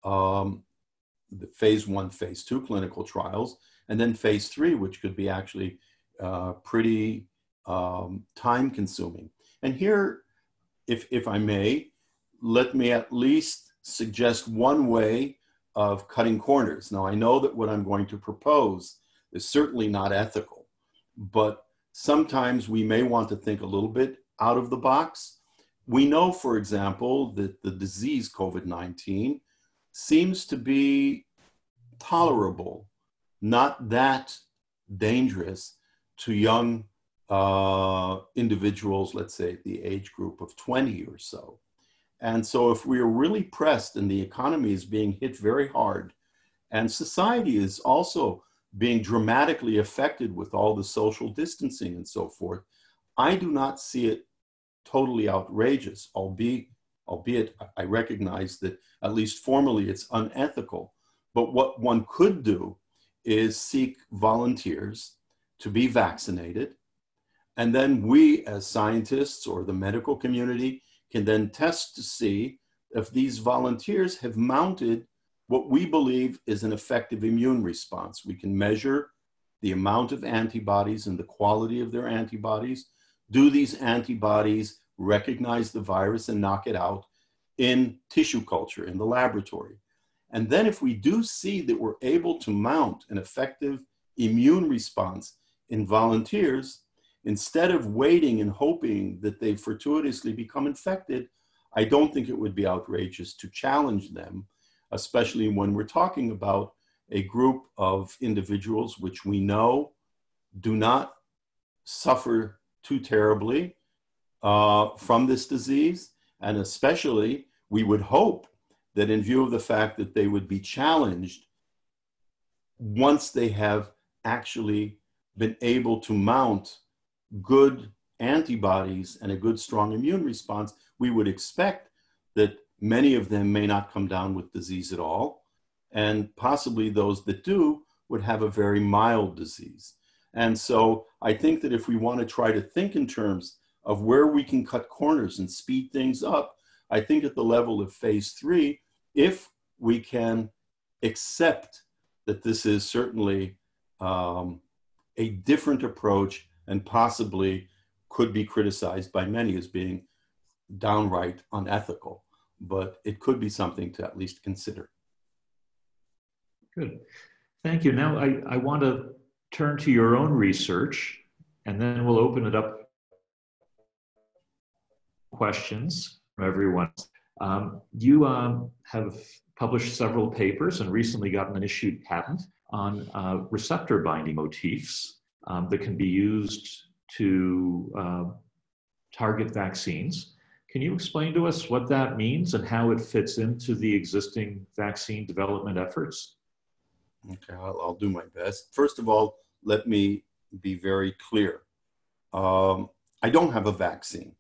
the phase 1, phase 2 clinical trials, and then phase 3, which could be actually pretty time consuming. And here if I may, let me at least suggest one way of cutting corners. Now, I know that what I'm going to propose is certainly not ethical, but sometimes we may want to think a little bit out of the box. We know, for example, that the disease COVID-19 seems to be tolerable, not that dangerous to young individuals, let's say the age group of 20 or so. And so if we are really pressed and the economy is being hit very hard, and society is also being dramatically affected with all the social distancing and so forth, I do not see it totally outrageous, albeit I recognize that at least formally it's unethical. But what one could do is seek volunteers to be vaccinated. And then we as scientists or the medical community can then test to see if these volunteers have mounted what we believe is an effective immune response. We can measure the amount of antibodies and the quality of their antibodies. Do these antibodies recognize the virus and knock it out in tissue culture, in the laboratory? And then if we do see that we're able to mount an effective immune response in volunteers, instead of waiting and hoping that they fortuitously become infected, I don't think it would be outrageous to challenge them, especially when we're talking about a group of individuals which we know do not suffer too terribly from this disease. And especially, we would hope that in view of the fact that they would be challenged once they have actually been able to mount good antibodies and a good strong immune response, we would expect that many of them may not come down with disease at all. And possibly those that do would have a very mild disease. And so I think that if we want to try to think in terms of where we can cut corners and speed things up, I think at the level of phase 3, if we can accept that this is certainly a different approach and possibly could be criticized by many as being downright unethical, but it could be something to at least consider. Good. Thank you. Now I want to turn to your own research, and then we'll open it up questions from everyone. You have published several papers and recently gotten an issued patent on receptor binding motifs that can be used to target vaccines. Can you explain to us what that means and how it fits into the existing vaccine development efforts? Okay, I'll do my best. First of all, let me be very clear. I don't have a vaccine.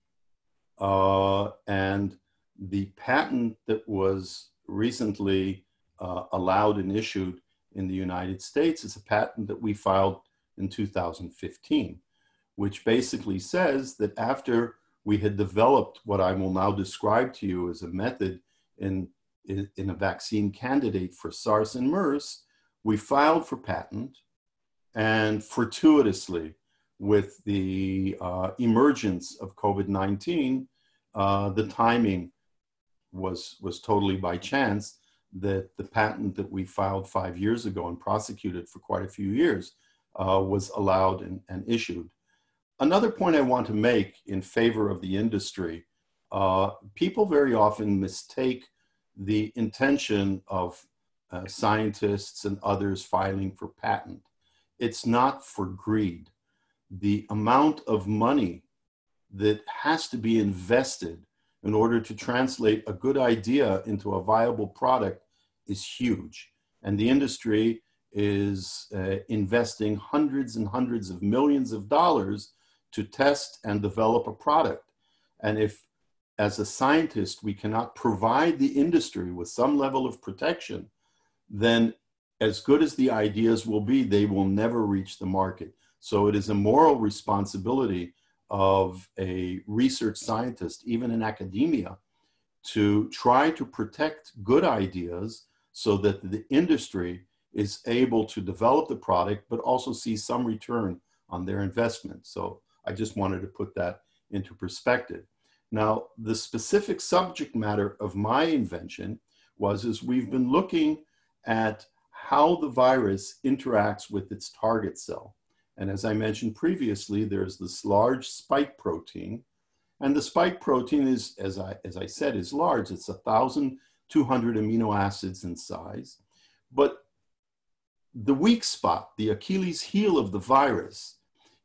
And the patent that was recently allowed and issued in the United States is a patent that we filed in 2015, which basically says that after we had developed what I will now describe to you as a method in a vaccine candidate for SARS and MERS, we filed for patent, and fortuitously, with the emergence of COVID-19, the timing was totally by chance that the patent that we filed 5 years ago and prosecuted for quite a few years was allowed and issued. Another point I want to make in favor of the industry, people very often mistake the intention of scientists and others filing for patent. It's not for greed. The amount of money that has to be invested in order to translate a good idea into a viable product is huge. And the industry is investing hundreds and hundreds of millions of dollars to test and develop a product. And if, as a scientist, we cannot provide the industry with some level of protection, then as good as the ideas will be, they will never reach the market. So it is a moral responsibility of a research scientist, even in academia, to try to protect good ideas so that the industry is able to develop the product, but also see some return on their investment. So I just wanted to put that into perspective. Now, the specific subject matter of my invention is we've been looking at how the virus interacts with its target cell. And as I mentioned previously, there's this large spike protein. And the spike protein is, as I said, is large. It's 1,200 amino acids in size. But the weak spot, the Achilles heel of the virus,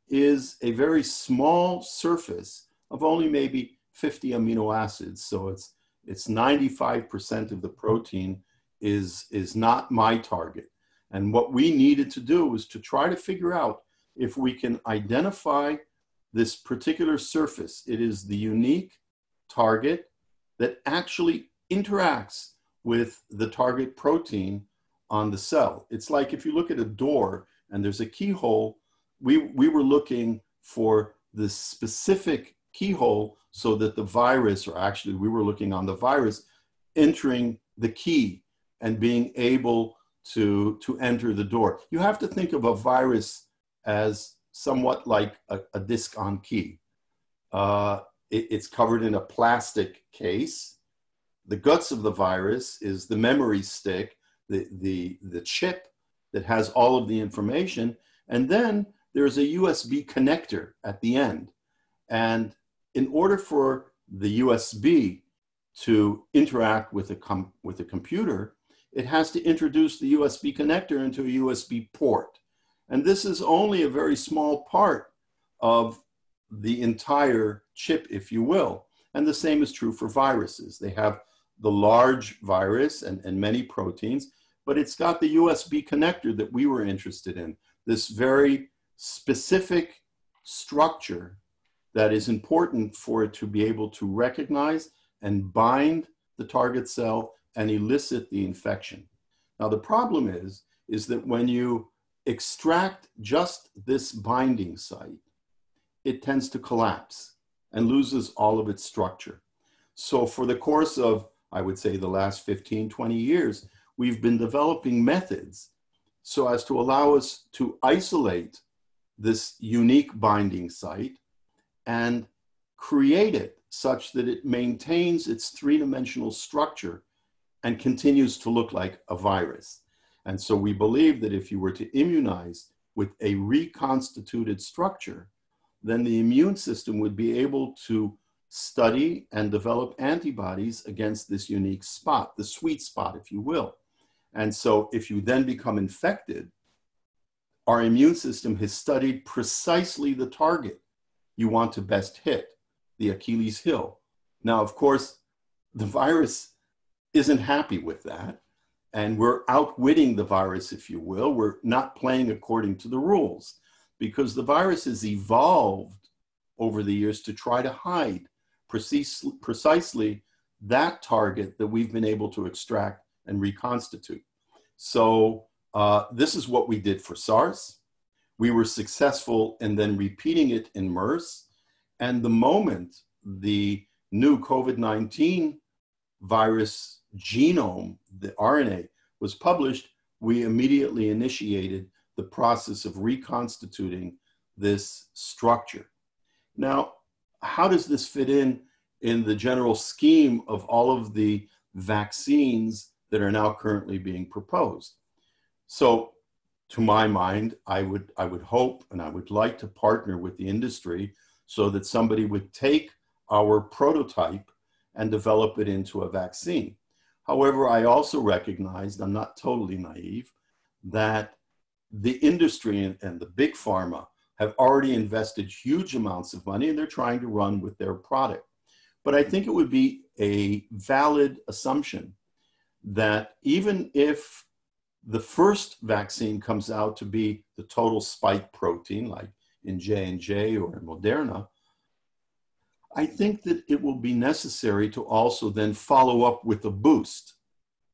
is a very small surface of only maybe 50 amino acids. So it's 95% of the protein is not my target. And what we needed to do was to try to figure out if we can identify this particular surface. It is the unique target that actually interacts with the target protein on the cell. It's like if you look at a door and there's a keyhole, we were looking for the specific keyhole so that the virus, or actually we were looking on the virus, entering the key and being able to enter the door. You have to think of a virus as somewhat like a disc on key. It's covered in a plastic case. The guts of the virus is the memory stick, the chip that has all of the information. And then there's a USB connector at the end. And in order for the USB to interact with a computer, it has to introduce the USB connector into a USB port. And this is only a very small part of the entire chip, if you will. And the same is true for viruses. They have the large virus and many proteins, but it's got the USB connector that we were interested in, this very specific structure that is important for it to be able to recognize and bind the target cell and elicit the infection. Now, the problem is that when you extract just this binding site, it tends to collapse and loses all of its structure. So for the course of, I would say, the last 15, 20 years, we've been developing methods so as to allow us to isolate this unique binding site and create it such that it maintains its three-dimensional structure and continues to look like a virus. And so we believe that if you were to immunize with a reconstituted structure, then the immune system would be able to study and develop antibodies against this unique spot, the sweet spot, if you will. And so if you then become infected, our immune system has studied precisely the target you want to best hit, the Achilles heel. Now, of course, the virus isn't happy with that. And we're outwitting the virus, if you will. We're not playing according to the rules because the virus has evolved over the years to try to hide precisely that target that we've been able to extract and reconstitute. So this is what we did for SARS. We were successful in then repeating it in MERS. And the moment the new COVID-19 virus genome, the RNA, was published, we immediately initiated the process of reconstituting this structure. Now, how does this fit in the general scheme of all of the vaccines that are now currently being proposed? So, to my mind, I would hope and I would like to partner with the industry so that somebody would take our prototype and develop it into a vaccine. However, I also recognized, I'm not totally naive, that the industry and the big pharma have already invested huge amounts of money and they're trying to run with their product. But I think it would be a valid assumption that even if the first vaccine comes out to be the total spike protein, like in J&J or in Moderna, I think that it will be necessary to also then follow up with a boost.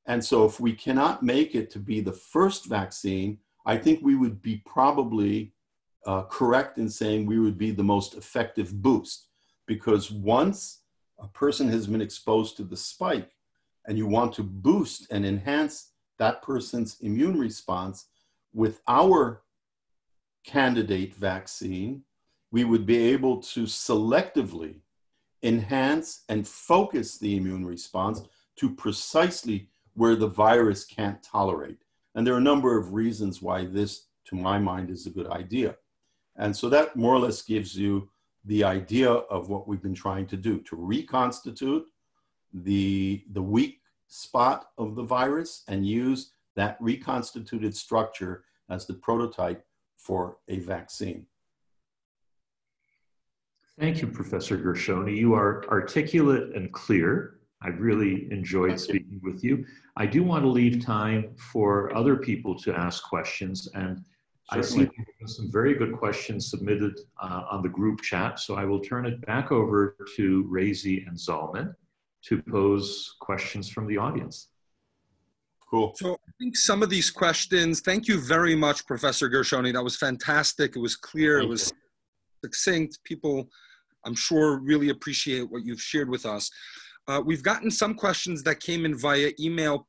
And so if we cannot make it to be the first vaccine, I think we would be probably correct in saying we would be the most effective boost. Because once a person has been exposed to the spike and you want to boost and enhance that person's immune response with our candidate vaccine, we would be able to selectively enhance and focus the immune response to precisely where the virus can't tolerate. And there are a number of reasons why this, to my mind, is a good idea. And so that more or less gives you the idea of what we've been trying to do, to reconstitute the weak spot of the virus and use that reconstituted structure as the prototype for a vaccine. Thank you, Professor Gershoni. You are articulate and clear. I've really enjoyed speaking with you. I do want to leave time for other people to ask questions, and Certainly. I see some very good questions submitted on the group chat, so I will turn it back over to Razi and Zalman to pose questions from the audience. Cool. So I think some of these questions, thank you very much, Professor Gershoni. That was fantastic. It was clear. It was succinct. People, I'm sure, really appreciate what you've shared with us. We've gotten some questions that came in via email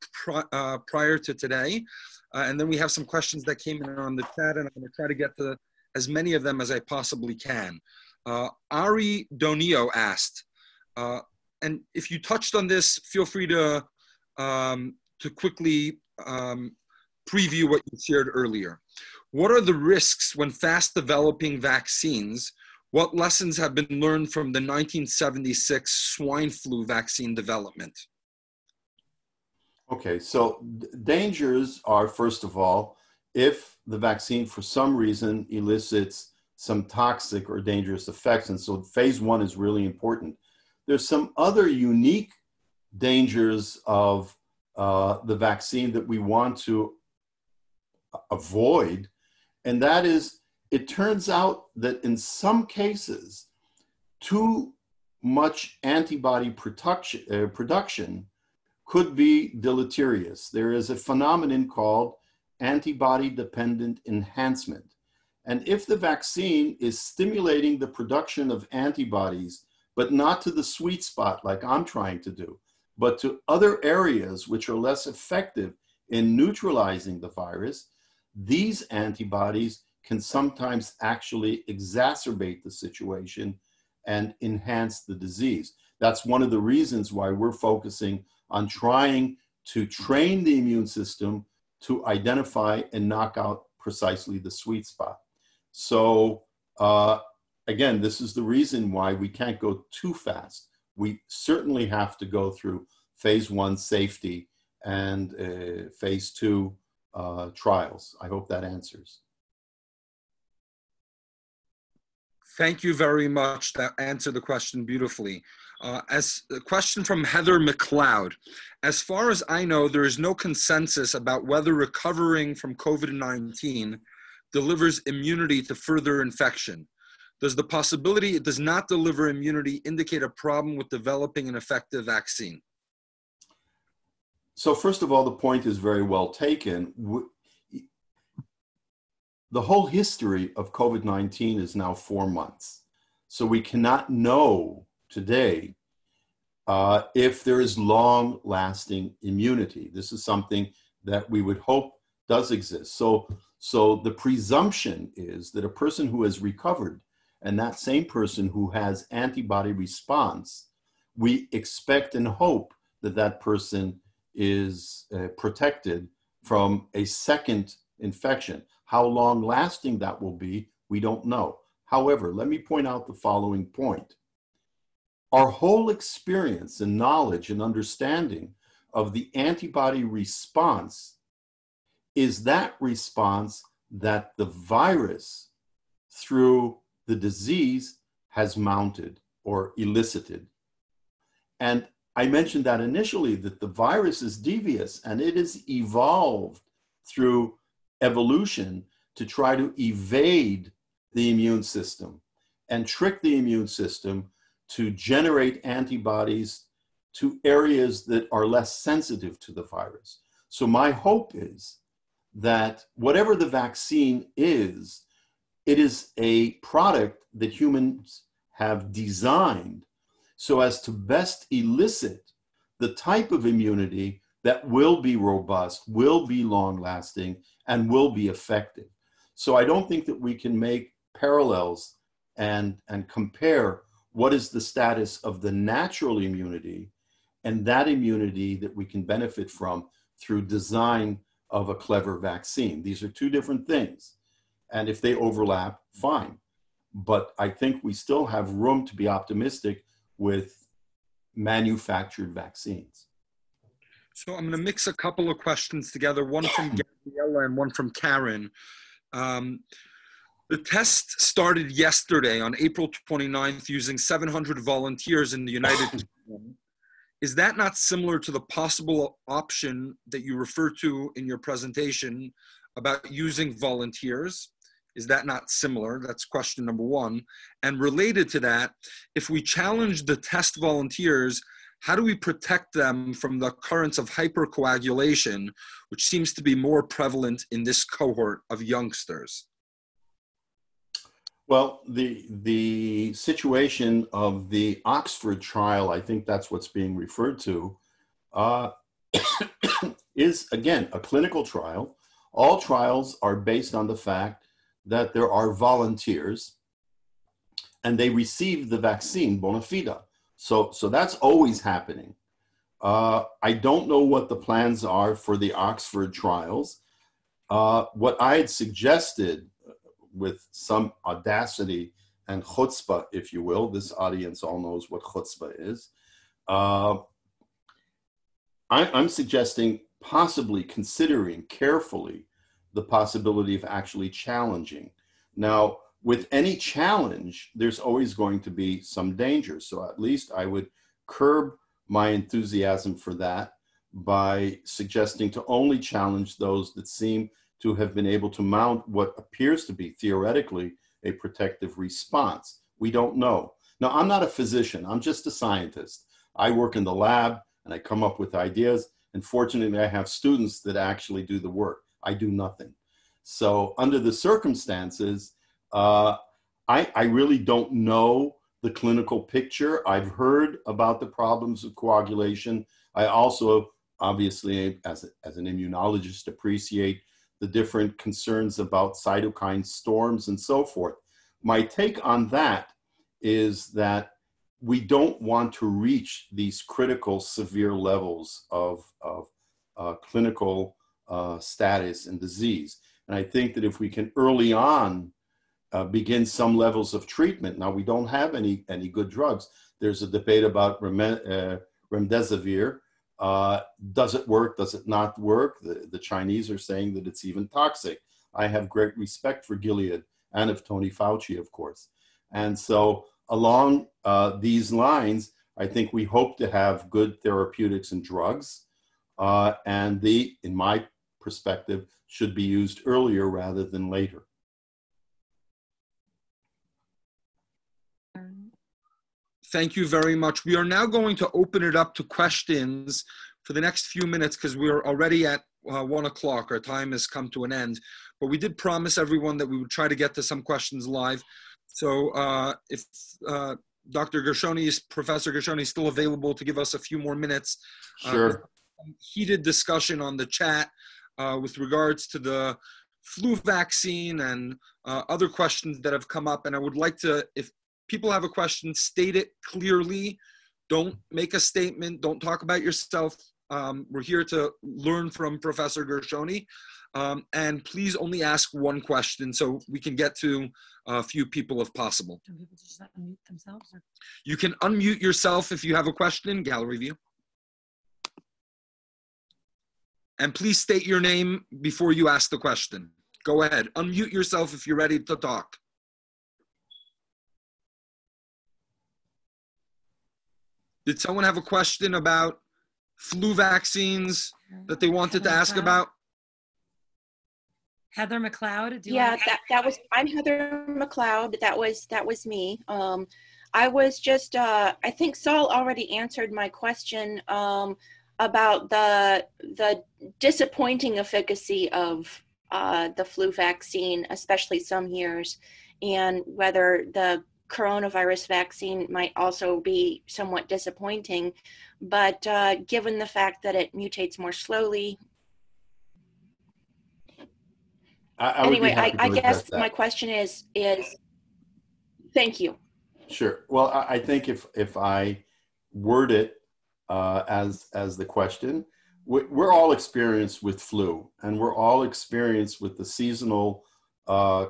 prior to today. And then we have some questions that came in on the chat, and I'm going to try to get to as many of them as I possibly can. Ari Donio asked, and if you touched on this, feel free to quickly preview what you shared earlier. What are the risks when fast developing vaccines? What lessons have been learned from the 1976 swine flu vaccine development? Okay, so dangers are, first of all, if the vaccine for some reason elicits some toxic or dangerous effects, and so phase 1 is really important. There's some other unique dangers of the vaccine that we want to avoid, and that is, it turns out that in some cases, too much antibody production could be deleterious. There is a phenomenon called antibody-dependent enhancement. And if the vaccine is stimulating the production of antibodies, but not to the sweet spot like I'm trying to do, but to other areas which are less effective in neutralizing the virus, these antibodies can sometimes actually exacerbate the situation and enhance the disease. That's one of the reasons why we're focusing on trying to train the immune system to identify and knock out precisely the sweet spot. So again, this is the reason why we can't go too fast. We certainly have to go through phase 1 safety and phase 2 trials. I hope that answers. Thank you very much. That answered the question beautifully. As a question from Heather McLeod, as far as I know, there is no consensus about whether recovering from COVID-19 delivers immunity to further infection. Does the possibility it does not deliver immunity indicate a problem with developing an effective vaccine? So first of all, the point is very well taken. The whole history of COVID-19 is now 4 months. So we cannot know today if there is long-lasting immunity. This is something that we would hope does exist. So the presumption is that a person who has recovered and that same person who has antibody response, we expect and hope that that person is protected from a second infection. How long lasting that will be, we don't know. However, let me point out the following point. Our whole experience and knowledge and understanding of the antibody response is that response that the virus, through the disease, has mounted or elicited. And I mentioned that initially, that the virus is devious and it is evolved through evolution to try to evade the immune system and trick the immune system to generate antibodies to areas that are less sensitive to the virus. So my hope is that whatever the vaccine is, it is a product that humans have designed so as to best elicit the type of immunity that will be robust, will be long-lasting, and will be effective. So I don't think that we can make parallels and compare what is the status of the natural immunity and that immunity that we can benefit from through design of a clever vaccine. These are two different things. And if they overlap, fine. But I think we still have room to be optimistic with manufactured vaccines. So I'm going to mix a couple of questions together, one from Gabriella and one from Karen. The test started yesterday on April 29th using 700 volunteers in the United Kingdom. Is that not similar to the possible option that you referred to in your presentation about using volunteers? Is that not similar? That's question number one. And related to that, if we challenge the test volunteers, how do we protect them from the occurrence of hypercoagulation, which seems to be more prevalent in this cohort of youngsters? Well, the situation of the Oxford trial, I think that's what's being referred to, is, again, a clinical trial. All trials are based on the fact that there are volunteers and they receive the vaccine bona fide. So that's always happening. I don't know what the plans are for the Oxford trials. What I had suggested with some audacity and chutzpah, if you will, this audience all knows what chutzpah is. I'm suggesting possibly considering carefully the possibility of actually challenging. Now, with any challenge, there's always going to be some danger. So at least I would curb my enthusiasm for that by suggesting to only challenge those that seem to have been able to mount what appears to be theoretically a protective response. We don't know. Now, I'm not a physician. I'm just a scientist. I work in the lab and I come up with ideas. And fortunately, I have students that actually do the work. I do nothing. So under the circumstances, I really don't know the clinical picture. I've heard about the problems of coagulation. I also, obviously, as an immunologist, appreciate the different concerns about cytokine storms and so forth. My take on that is that we don't want to reach these critical severe levels of clinical status and disease. And I think that if we can early on begin some levels of treatment, now we don't have any good drugs. There's a debate about remdesivir. Does it work? Does it not work? The Chinese are saying that it's even toxic. I have great respect for Gilead and of Tony Fauci, of course. And so along these lines, I think we hope to have good therapeutics and drugs. And in my perspective, should be used earlier rather than later. Thank you very much. We are now going to open it up to questions for the next few minutes because we're already at 1 o'clock. Our time has come to an end. But we did promise everyone that we would try to get to some questions live. So if Dr. Gershoni, Professor Gershoni is still available to give us a few more minutes. Sure. Heated discussion on the chat with regards to the flu vaccine and other questions that have come up. And I would like to, if people have a question, state it clearly. Don't make a statement. Don't talk about yourself. We're here to learn from Professor Gershoni. And please only ask one question so we can get to a few people if possible. Do people just unmute themselves? Or? You can unmute yourself if you have a question, gallery view. And please state your name before you ask the question. Go ahead. Unmute yourself if you're ready to talk. Did someone have a question about flu vaccines that they wanted to ask about? Heather McLeod. Yeah, that was. I'm Heather McLeod. That was me. I was just. I think Saul already answered my question about the disappointing efficacy of the flu vaccine, especially some years, and whether the coronavirus vaccine might also be somewhat disappointing. But given the fact that it mutates more slowly. I guess my question is, thank you. Sure. Well, I think if I word it as the question, we're all experienced with flu, and we're all experienced with the seasonal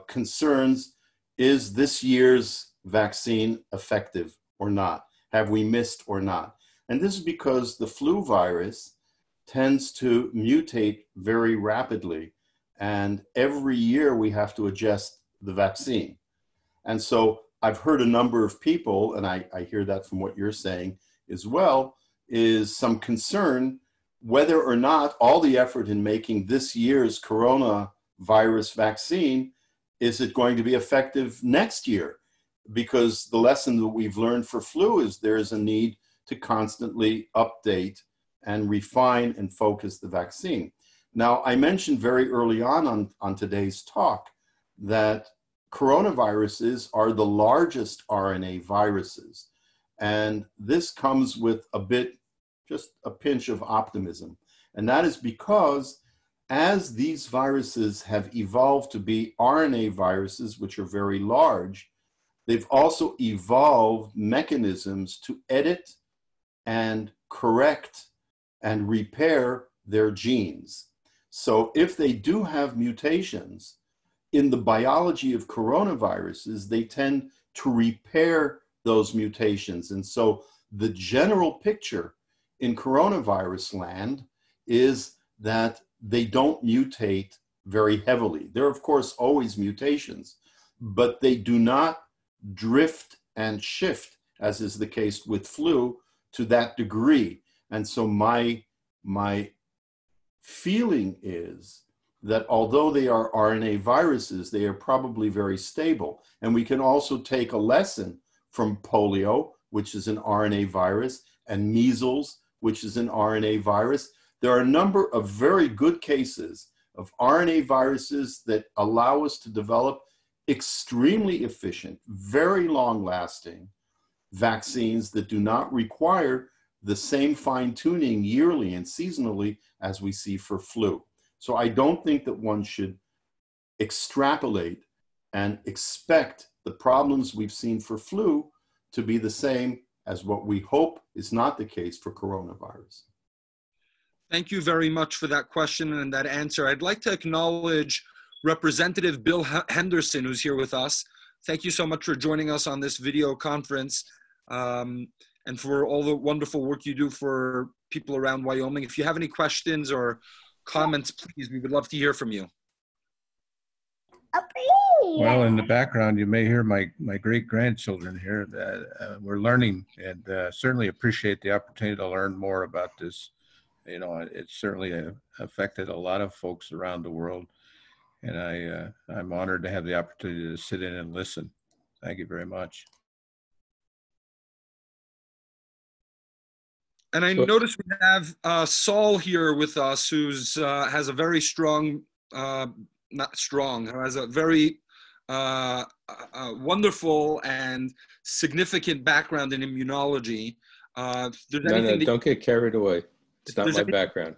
concerns. Is this year's vaccine effective or not? Have we missed or not? And this is because the flu virus tends to mutate very rapidly, and every year we have to adjust the vaccine. And so I've heard a number of people, and I hear that from what you're saying as well, is some concern whether or not all the effort in making this year's coronavirus vaccine, is it going to be effective next year? Because the lesson that we've learned for flu is there is a need to constantly update and refine and focus the vaccine. Now, I mentioned very early on today's talk that coronaviruses are the largest RNA viruses. And this comes with just a pinch of optimism. And that is because as these viruses have evolved to be RNA viruses, which are very large, they've also evolved mechanisms to edit and correct and repair their genes. So if they do have mutations in the biology of coronaviruses, they tend to repair those mutations. And so the general picture in coronavirus land is that they don't mutate very heavily. There are, of course, always mutations, but they do not drift and shift, as is the case with flu, to that degree. And so my feeling is that although they are RNA viruses, they are probably very stable. And we can also take a lesson from polio, which is an RNA virus, and measles, which is an RNA virus. There are a number of very good cases of RNA viruses that allow us to develop extremely efficient, very long-lasting vaccines that do not require the same fine-tuning yearly and seasonally as we see for flu. So I don't think that one should extrapolate and expect the problems we've seen for flu to be the same as what we hope is not the case for coronavirus. Thank you very much for that question and that answer. I'd like to acknowledge Representative Bill Henderson, who's here with us. Thank you so much for joining us on this video conference and for all the wonderful work you do for people around Wyoming. If you have any questions or comments, please, we would love to hear from you. Well, in the background, you may hear my great-grandchildren here. We're learning, and certainly appreciate the opportunity to learn more about this. You know, it's certainly affected a lot of folks around the world, and I'm honored to have the opportunity to sit in and listen. Thank you very much. And I noticed we have Saul here with us, who's has a very strong, not strong, has a very wonderful and significant background in immunology. No, don't get carried away. It's not my background,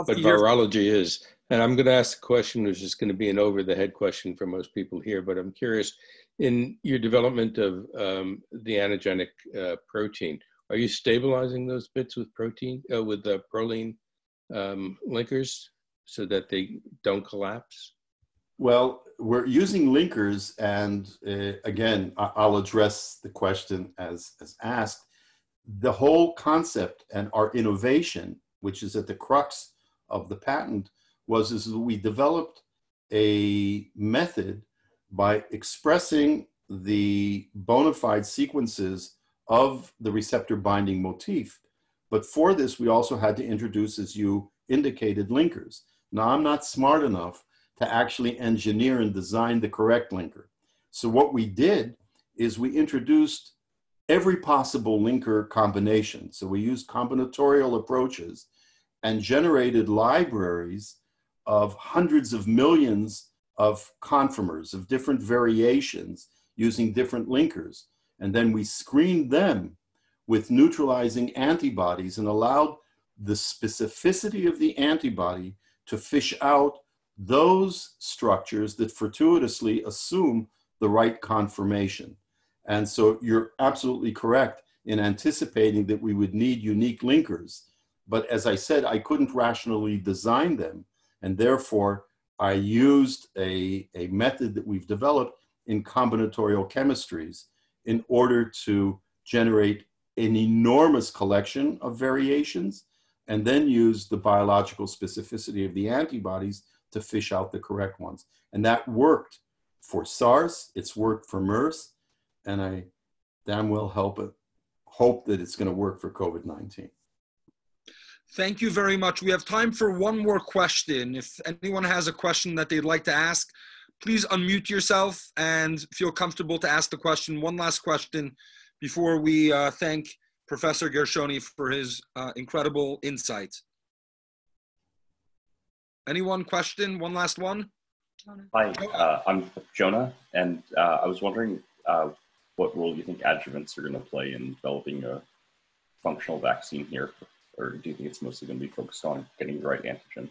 but virology is. And I'm going to ask a question which is going to be an over-the-head question for most people here, but I'm curious, in your development of the antigenic protein, are you stabilizing those bits with protein, with the proline linkers so that they don't collapse? Well, we're using linkers, and again, I'll address the question as asked. The whole concept and our innovation, which is at the crux of the patent, is that we developed a method by expressing the bona fide sequences of the receptor binding motif. But for this, we also had to introduce, as you indicated, linkers. Now, I'm not smart enough to actually engineer and design the correct linker. So what we did is we introduced every possible linker combination. So we used combinatorial approaches and generated libraries of hundreds of millions of conformers of different variations using different linkers. And then we screened them with neutralizing antibodies and allowed the specificity of the antibody to fish out those structures that fortuitously assume the right conformation. And so you're absolutely correct in anticipating that we would need unique linkers. But as I said, I couldn't rationally design them. And therefore, I used a method that we've developed in combinatorial chemistries in order to generate an enormous collection of variations and then use the biological specificity of the antibodies to fish out the correct ones. And that worked for SARS, it's worked for MERS, and I damn well hope that it's going to work for COVID-19. Thank you very much. We have time for one more question. If anyone has a question that they'd like to ask, please unmute yourself and feel comfortable to ask the question. One last question before we thank Professor Gershoni for his incredible insights. Anyone question? One last one? Hi, I'm Jonah, and I was wondering what role you think adjuvants are going to play in developing a functional vaccine here, or do you think it's mostly going to be focused on getting the right antigen?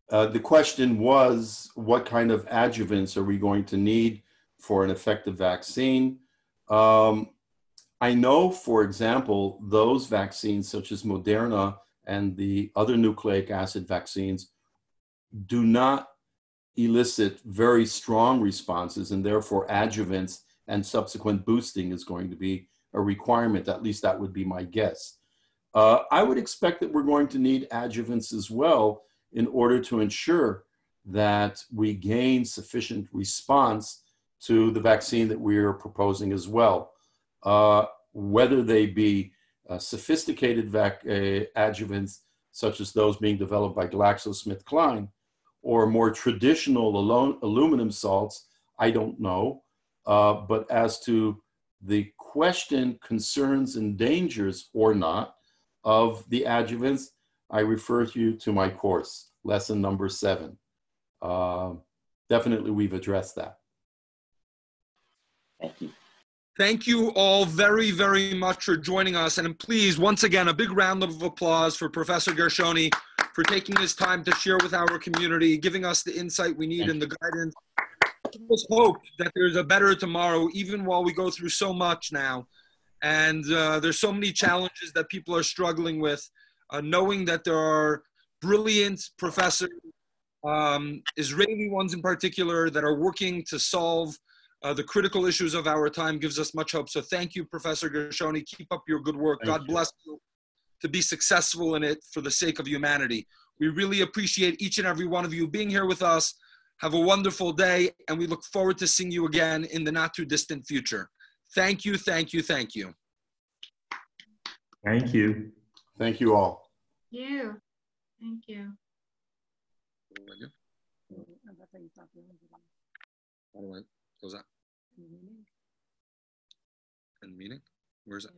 The question was, what kind of adjuvants are we going to need for an effective vaccine? I know, for example, those vaccines such as Moderna and the other nucleic acid vaccines do not elicit very strong responses, and therefore adjuvants and subsequent boosting is going to be a requirement. At least that would be my guess. I would expect that we're going to need adjuvants as well in order to ensure that we gain sufficient response to the vaccine that we are proposing as well. Whether they be sophisticated adjuvants, such as those being developed by GlaxoSmithKline, or more traditional aluminum salts, I don't know. But as to the question, concerns, and dangers or not of the adjuvants, I refer you to my course, lesson number 7. Definitely we've addressed that. Thank you. Thank you all very, very much for joining us. And please, once again, a big round of applause for Professor Gershoni for taking his time to share with our community, giving us the insight we need and the guidance. Let's hope that there's a better tomorrow, even while we go through so much now. And there's so many challenges that people are struggling with. Knowing that there are brilliant professors, Israeli ones in particular, that are working to solve the critical issues of our time gives us much hope. So thank you, Professor Gershoni. Keep up your good work. God bless you to be successful in it for the sake of humanity. We really appreciate each and every one of you being here with us. Have a wonderful day, and we look forward to seeing you again in the not too distant future. Thank you, thank you, thank you. Thank you. Thank you all. Thank you. Thank you. How do I close that? End meeting? Where's that?